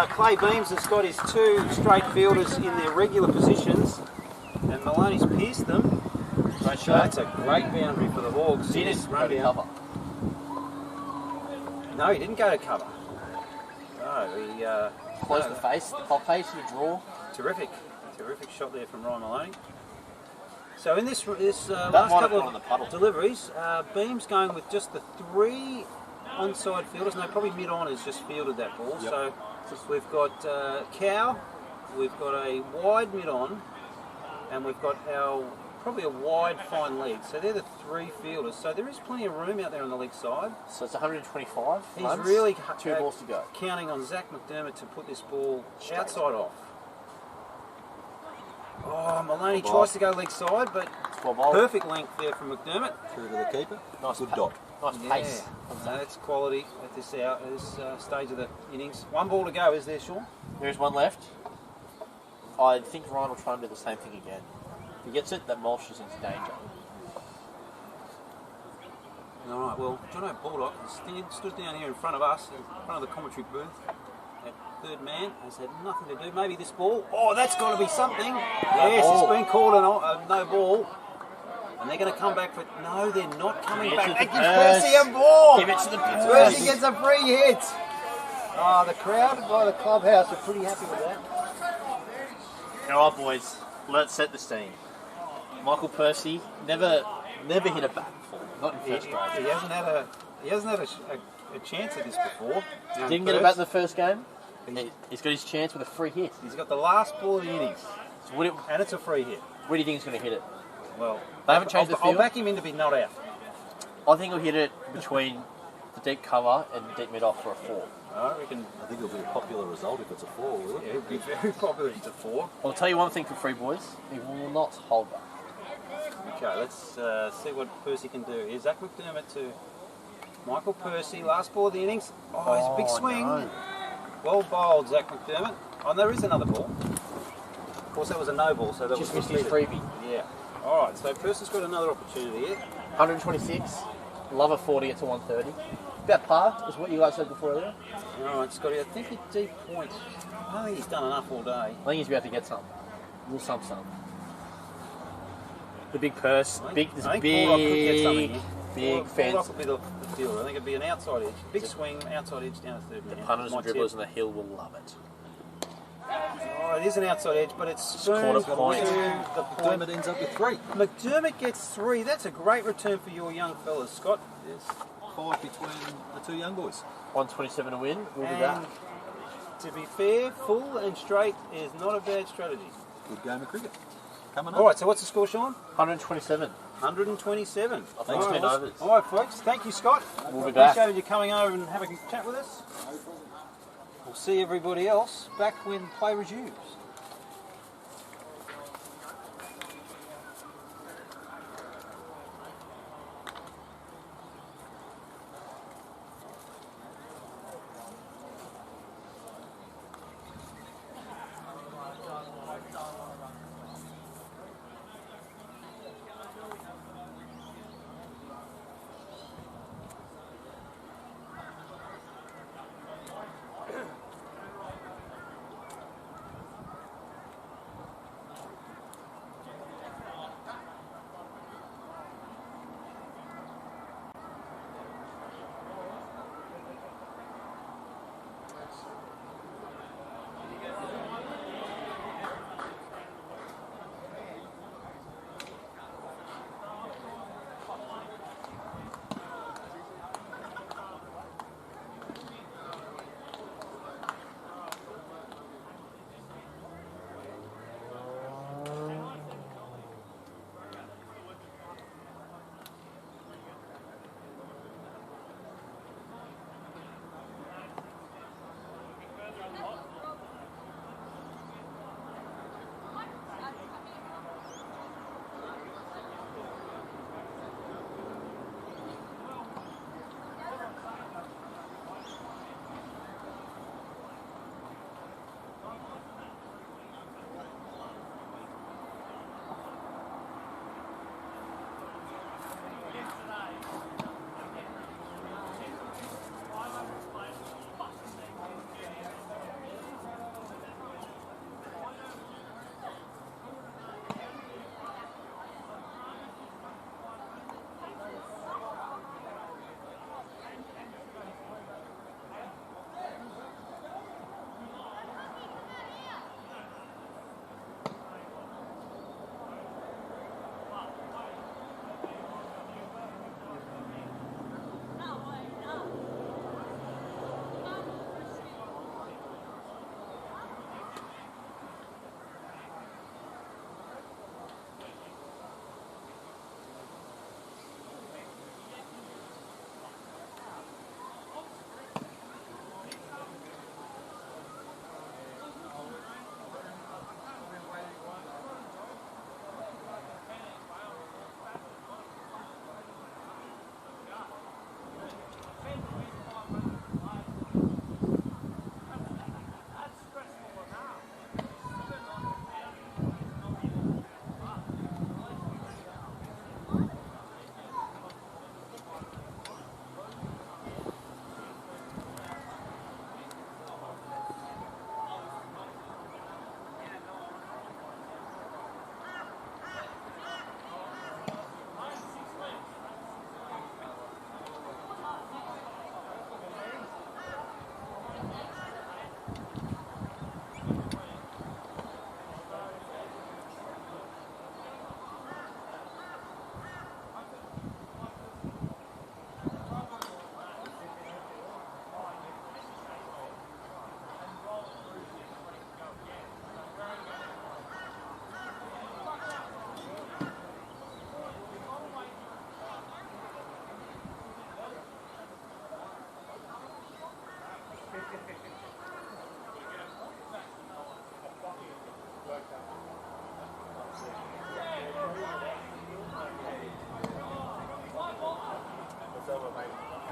Clay Beams has got his 2 straight fielders in their regular positions, and Maloney's pierced them. Great So shot. that's a great boundary for the Hawks. He Yes, didn't run to down. cover. No, he didn't go to cover. No, he Close no, the face, the top face, the draw. Terrific shot there from Ryan Maloney. So in this last might have couple gone on the puddle. of deliveries, Beam's going with just the 3 onside fielders. No, probably mid-on has just fielded that ball. Yep. So we've got Cow, we've got a wide mid-on, and we've got our probably a wide fine leg. So they're the 3 fielders. So there is plenty of room out there on the leg side. So it's 125. He's runs, really 2 balls to go. counting on Zach McDermott to put this ball outside off. Oh, Maloney tries to go leg side, but 12 ball. perfect length there from McDermott. Through to the keeper. Nice Good pa- dot. Nice pace. No, that's quality at this stage of the innings. 1 ball to go, is there, Sean? There's one left. I think Ryan will try and do the same thing again. If he gets it, that Mulch is into danger. All right, well, Jono Baldock stood down here in front of us, in front of the commentary booth. That third man has had nothing to do. Maybe this ball. Oh, that's got to be something. Yes, ball. it's been called a no ball. And they're going to come back for... No, they're not coming Give it back. to That the gives Purse. Percy a ball. Give it to the Purse. Percy gets a free hit. Oh, the crowd by the clubhouse are pretty happy with that. All right, boys. Let's set the scene. Michael Percy never hit a bat before. Not in first grade. He hasn't had a chance at this before. Didn't get a bat in the first game. He's got his chance with a free hit. He's got the last ball of the innings. So what And it's a free hit. do you think he's going to hit it? Well, They haven't changed the I'll field. back him in to be not out. I think he'll hit it between the deep cover and deep mid off for a 4. I reckon I think it'll be a popular result if it's a 4, will it? it'll be very popular if it's a 4. I'll tell you one thing for free boys. He will not hold back. Okay, let's see what Percy can do. Here's Zach McDermott to Michael Percy. Last ball of the innings. Oh, it's a big swing. No. Well bowled, Zach McDermott. Oh, there is another ball. Of course, that was a no ball, so that Just was missed his conceded. freebie. Yeah. All right, so Percy's got another opportunity here. 126. Love a 40 to 130. About par is what you guys said before earlier. All right, Scotty, I think at deep point, I don't think he's done enough all day. I think he's about to get some. A little some. The big purse. I Big, think this Baldock could get something big, here. big fence. Baldock will be the fielder. I think it'd be an outside edge. Big swing, outside edge down to third man. Punters My and tip. dribblers on the hill will love it. Oh, it is an outside edge, but it's corner spoons point. to the point. McDermott ends up with 3. McDermott gets 3. That's a great return for your young fellas, Scott. Yes. 5 between the 2 young boys. 127 to win. We'll be And back. to be fair, full and straight is not a bad strategy. Good game of cricket. Coming up. All right, so what's the score, Sean? 127. 127. I think it's 10 overs. All right, folks. Thank you, Scott. We'll be back. Appreciated you coming over and having a chat with us. We'll see everybody else back when play resumes.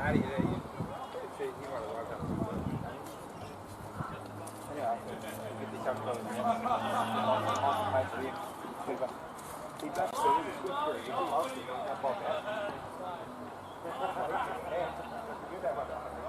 Matty, yeah, you might have worked out. Anyway, get these up close. Concentrate for him. He backs the really good for you. He loves it. That ball out. Good that one.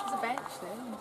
There's a bench there.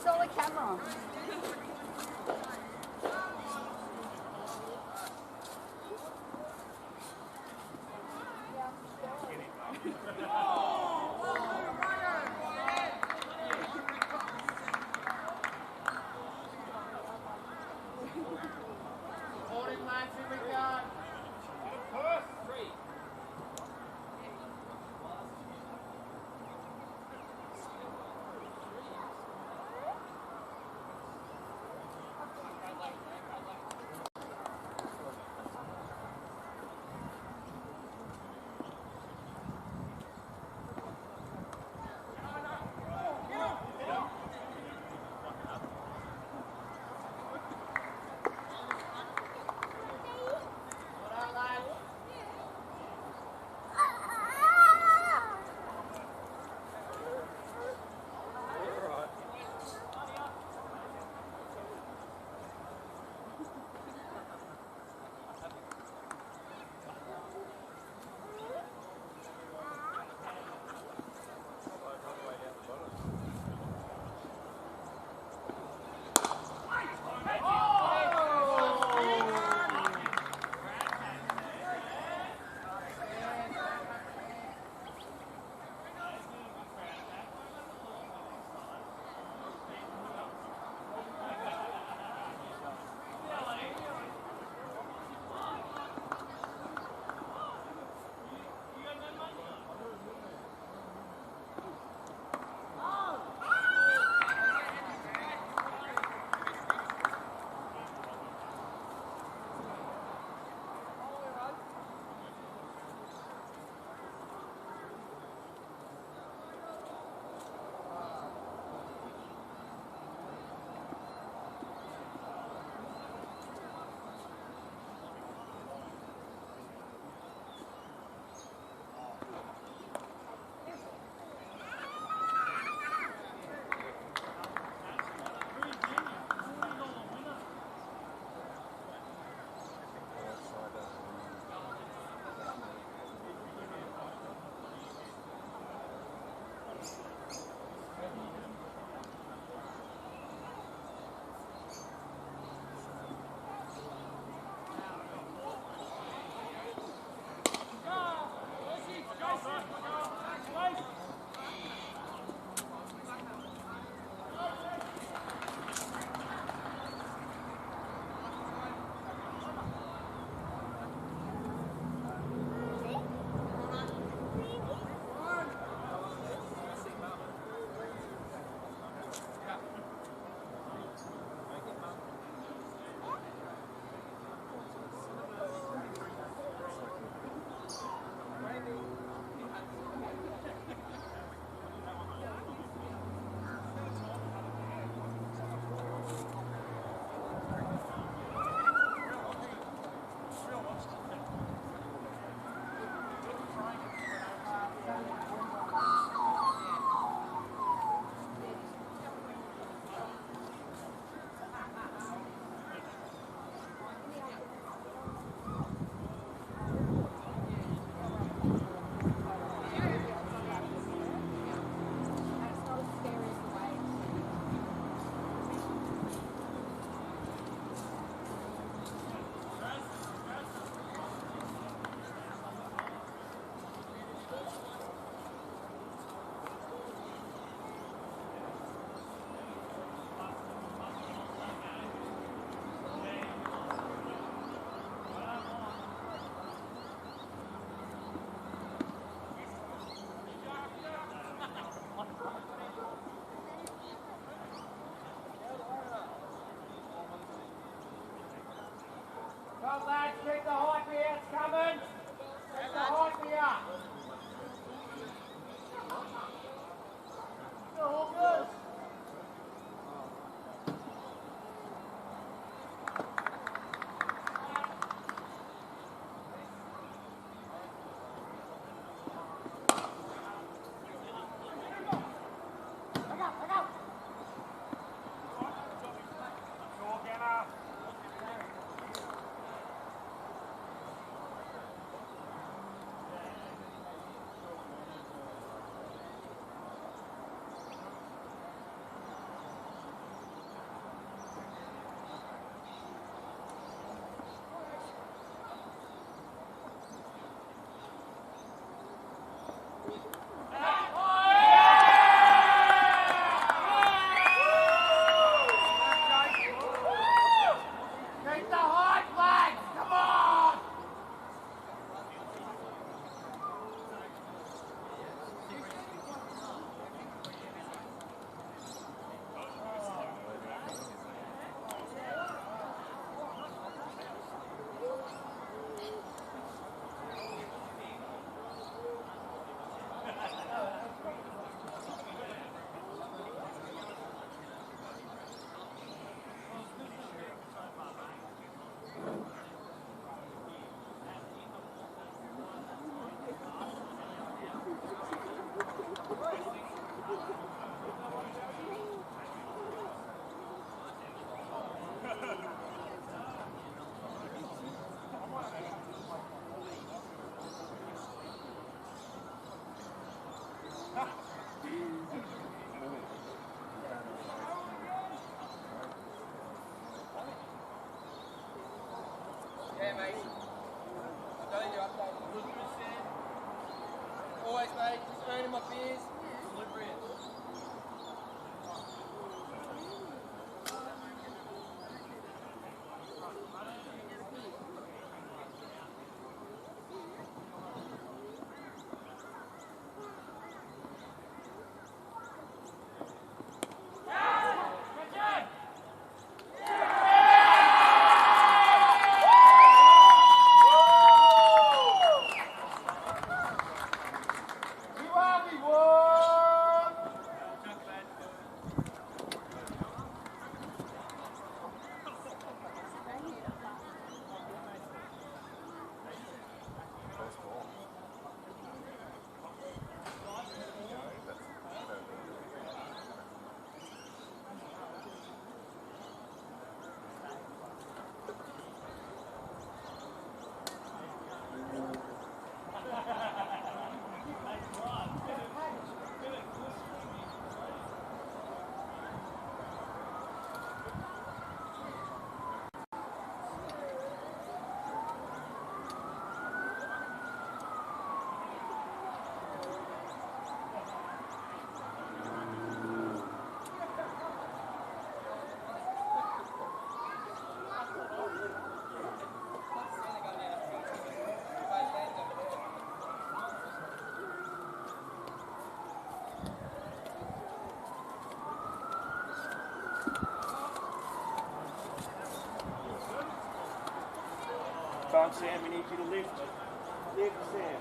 stole the camera. Yeah, mate. I'll tell you updated. Always, mate. Just earning my beers. Delivery. Come on, Sam, we need you to lift. Lift, Sam.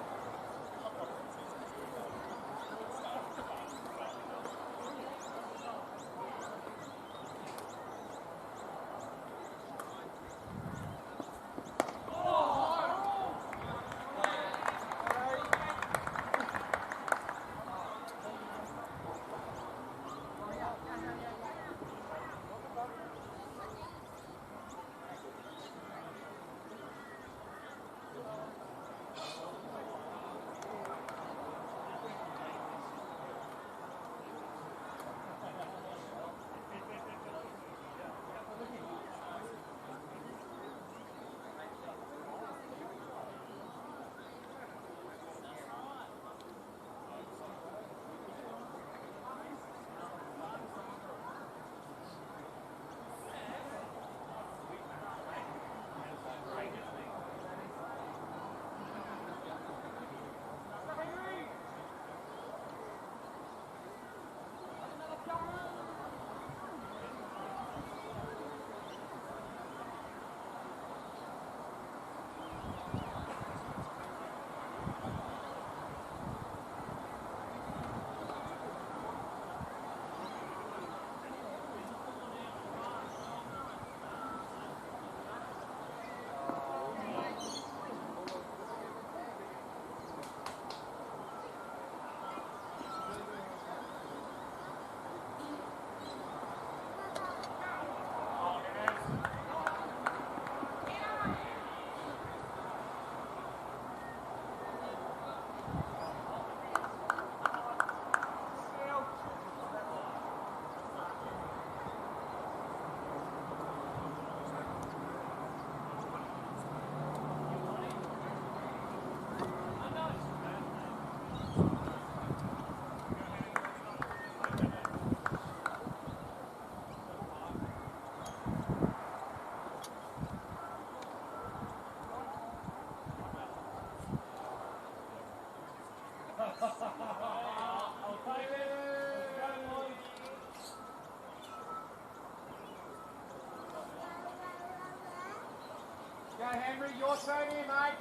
Go, Henry, your turn here, mate.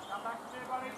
Come back to me, buddy.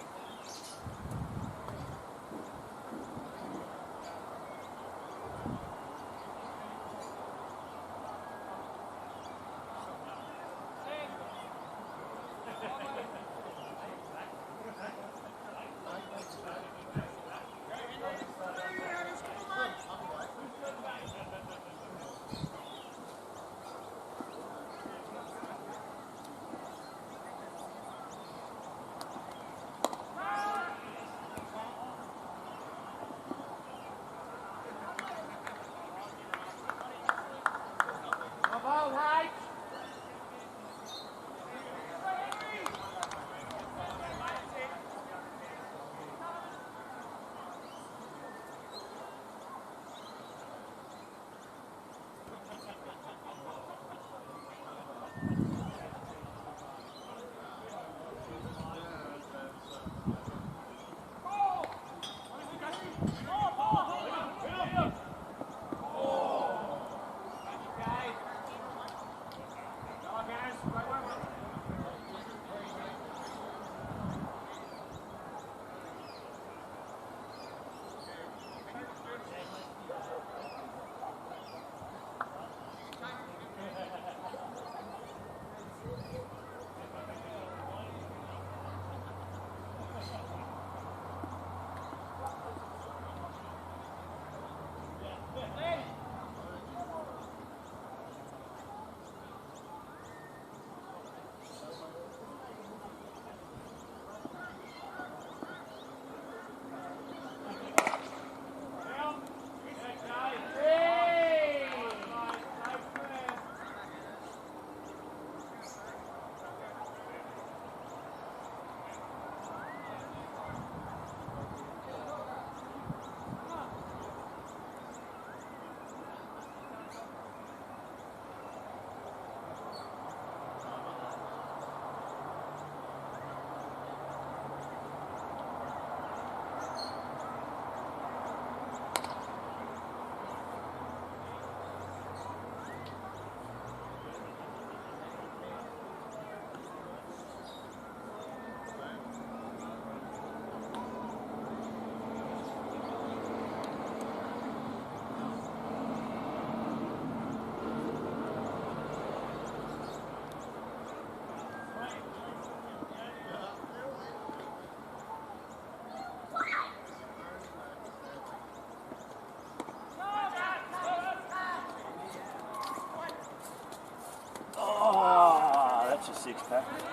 Okay.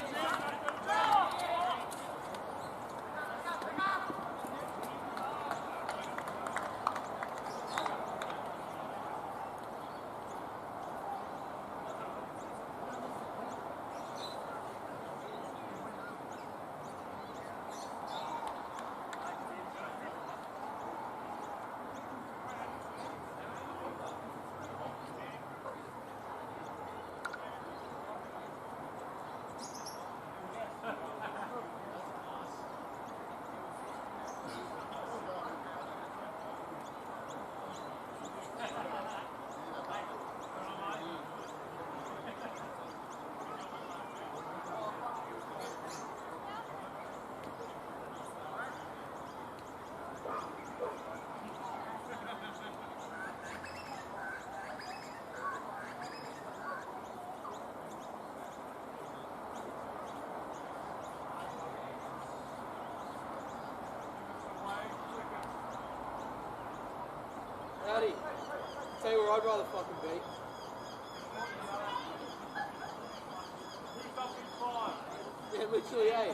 Howdy. Tell you where I'd rather fucking be. Yeah, literally, eh?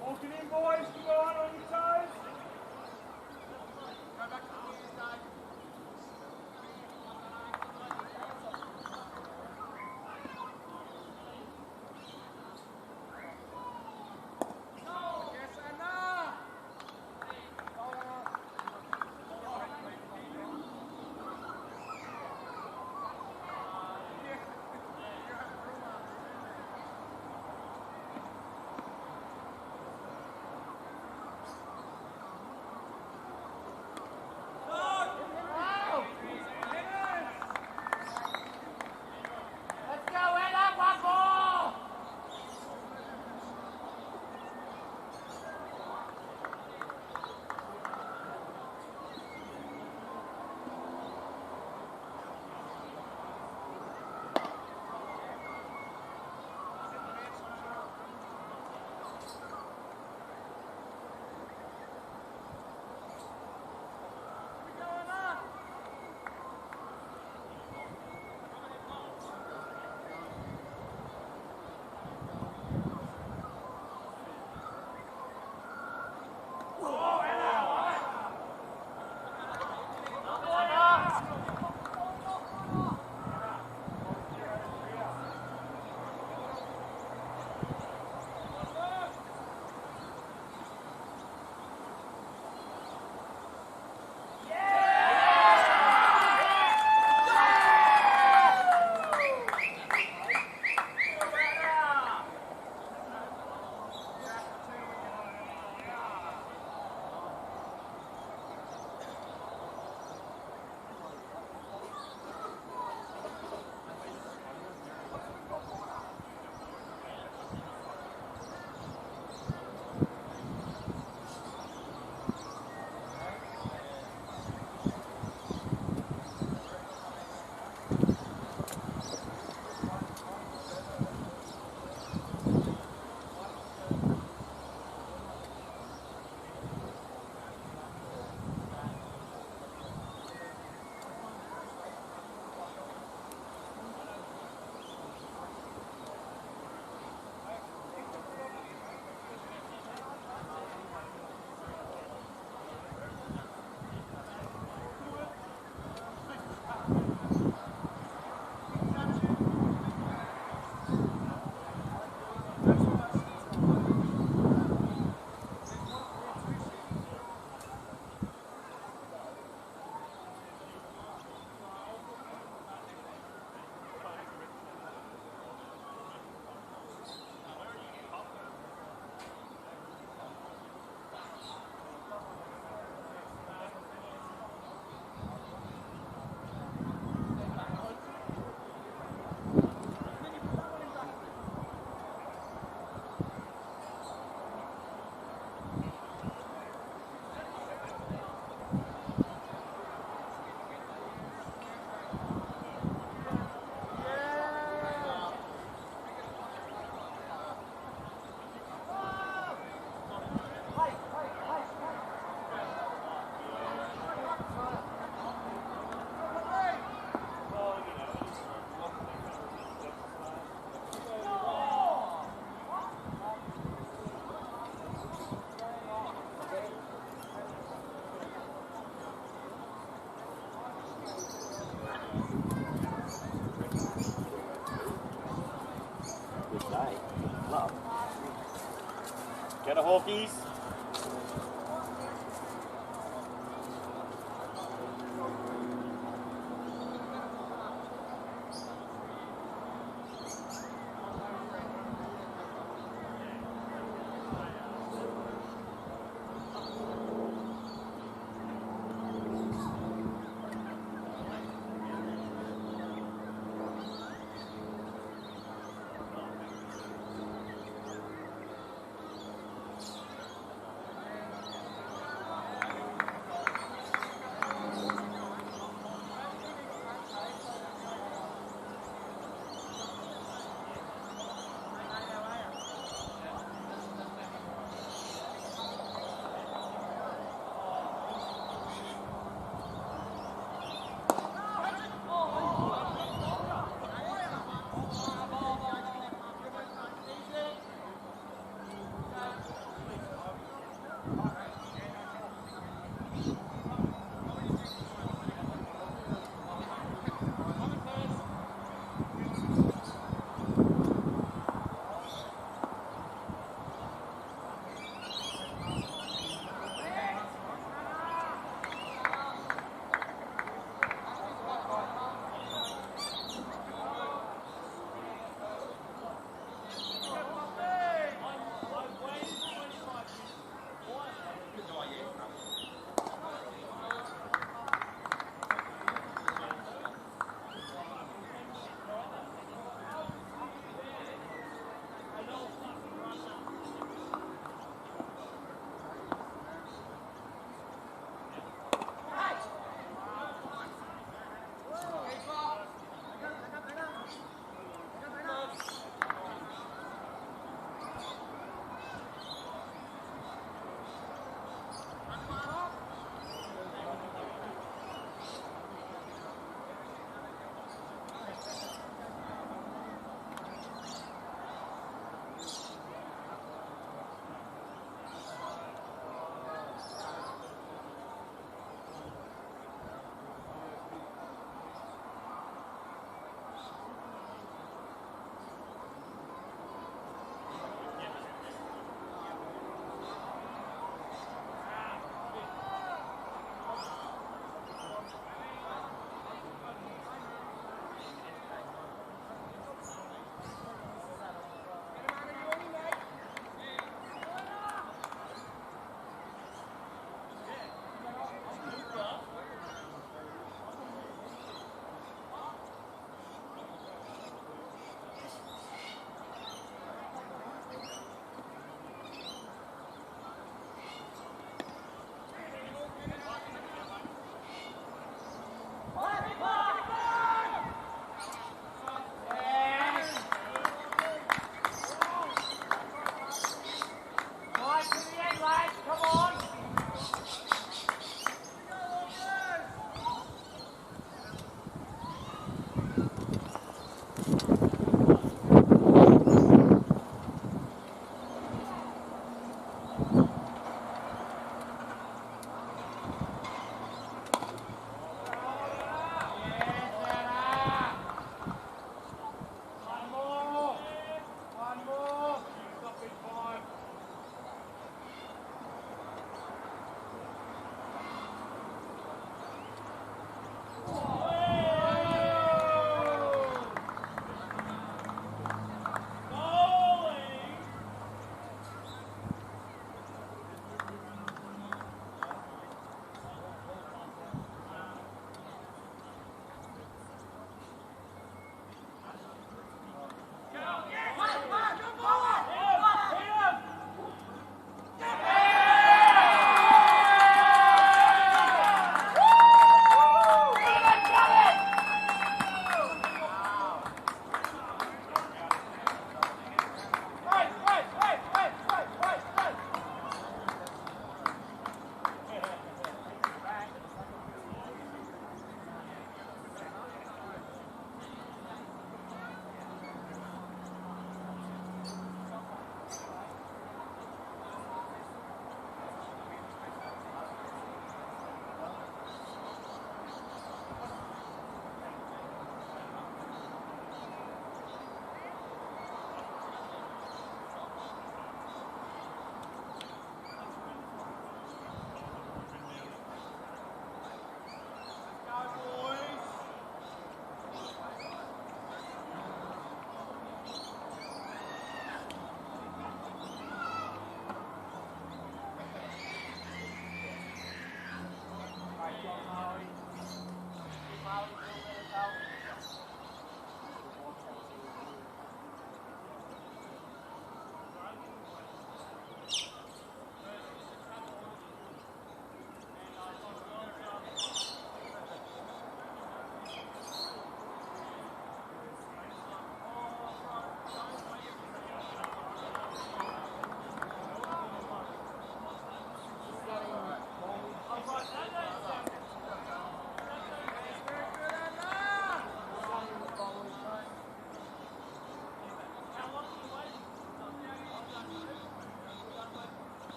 Walking in, boys. Come on your toes. Get a Hawkies.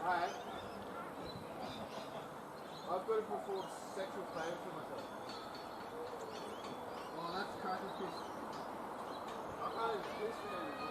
Right. I've got to perform sexual favours for myself. Oh, that's cracking piss. I can't even piss now.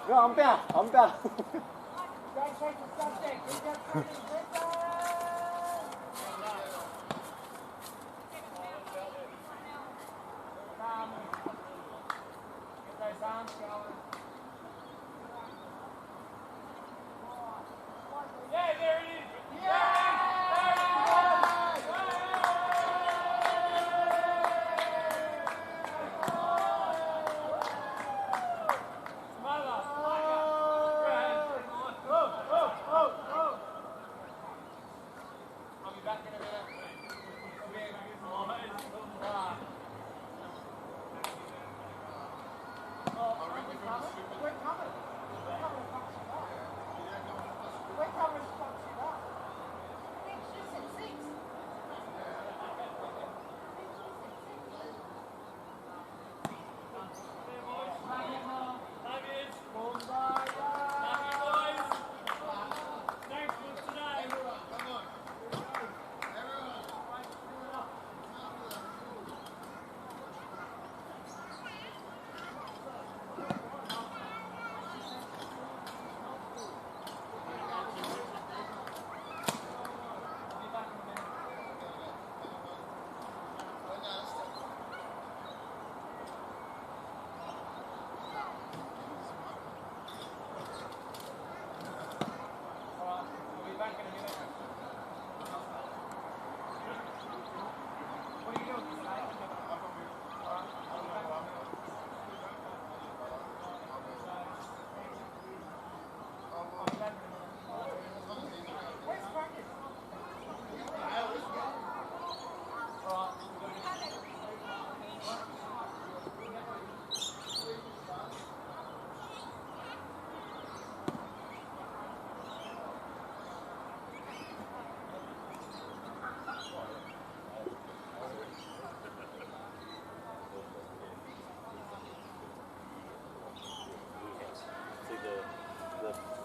No, I'm down. I'm down.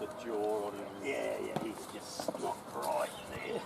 The jaw on him. Yeah, he's just not right there.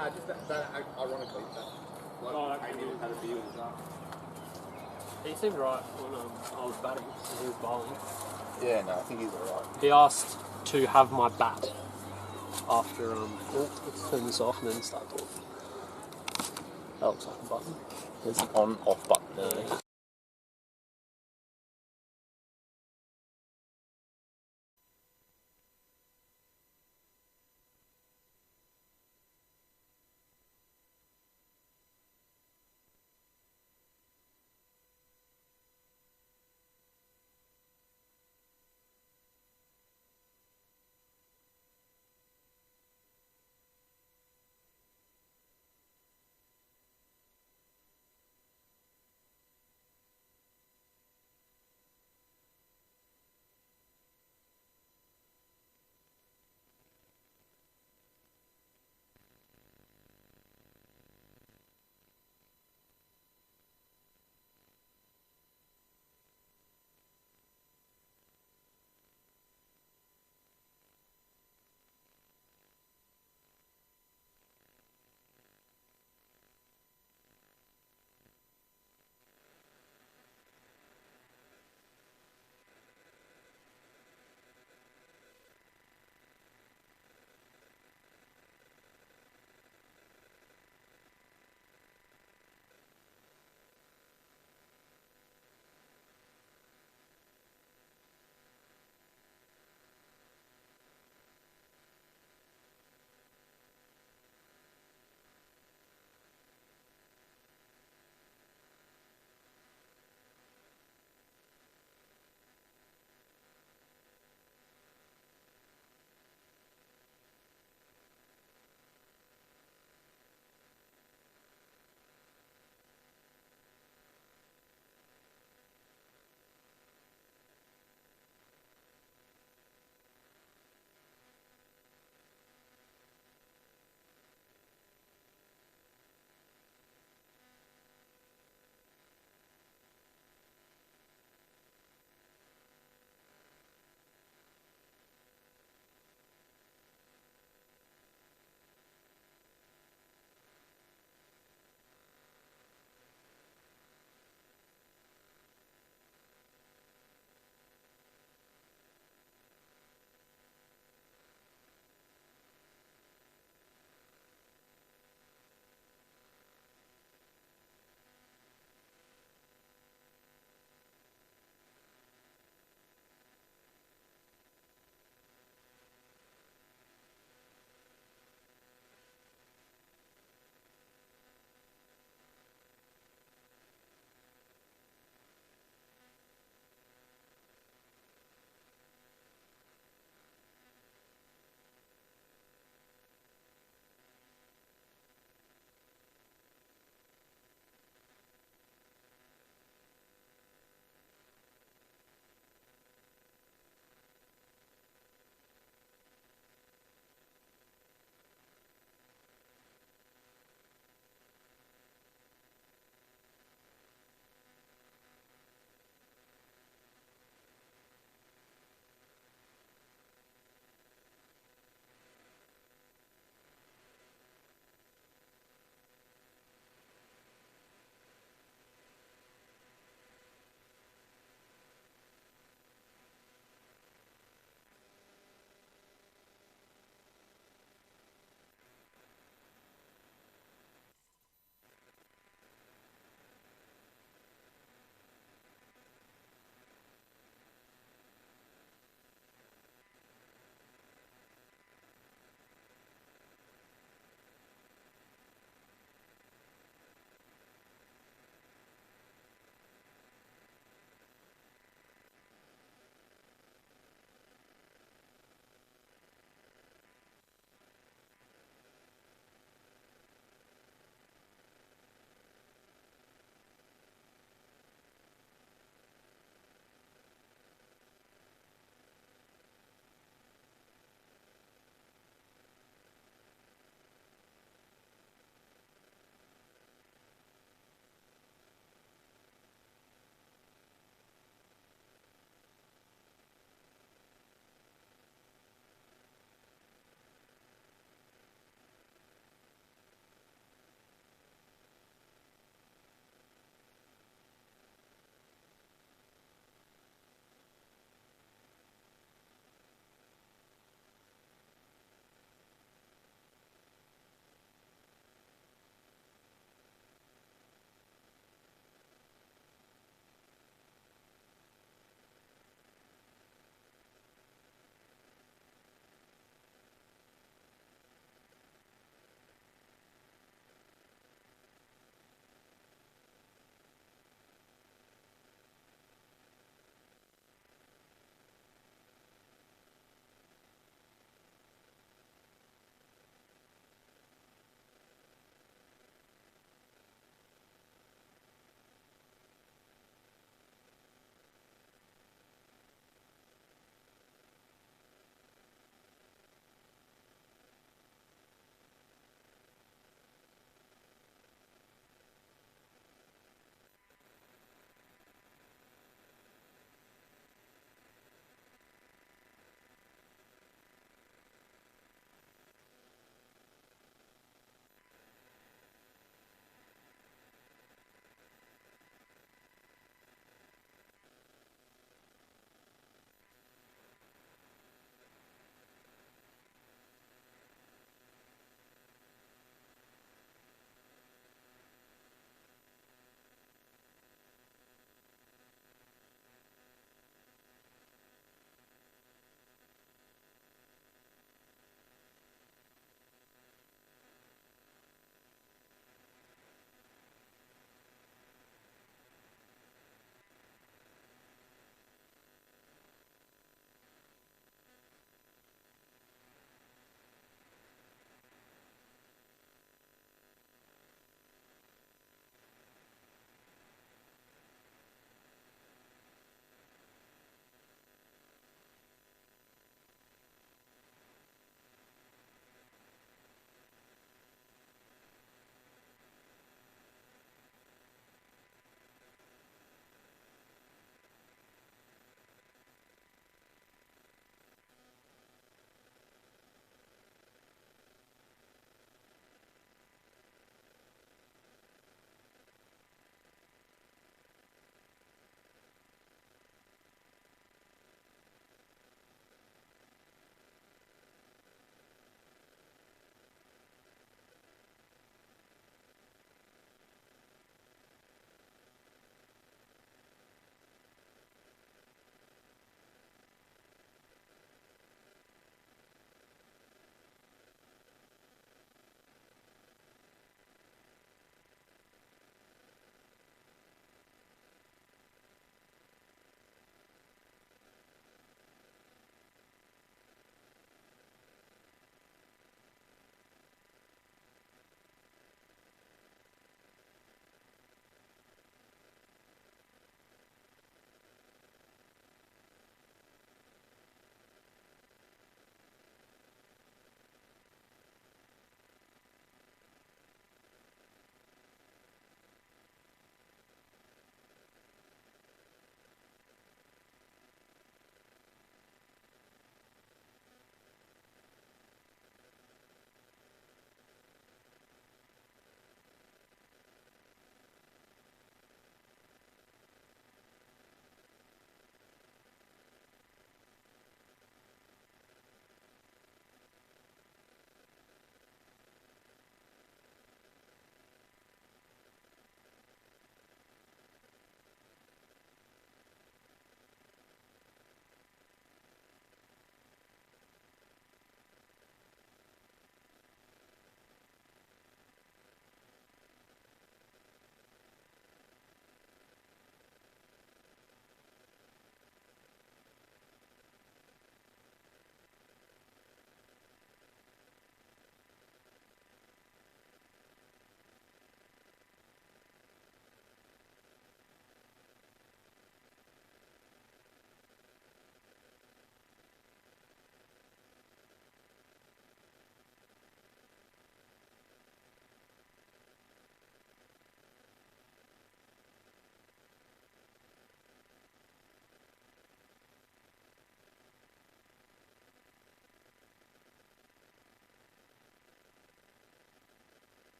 No, just that ironically, that like came in and had a beer with his arm. He seemed right when I was batting and he was bowling. Yeah, no, I think he's alright. He asked to have my bat after, let's turn this off and then start talking. That looks like a button. There's an on-off button there.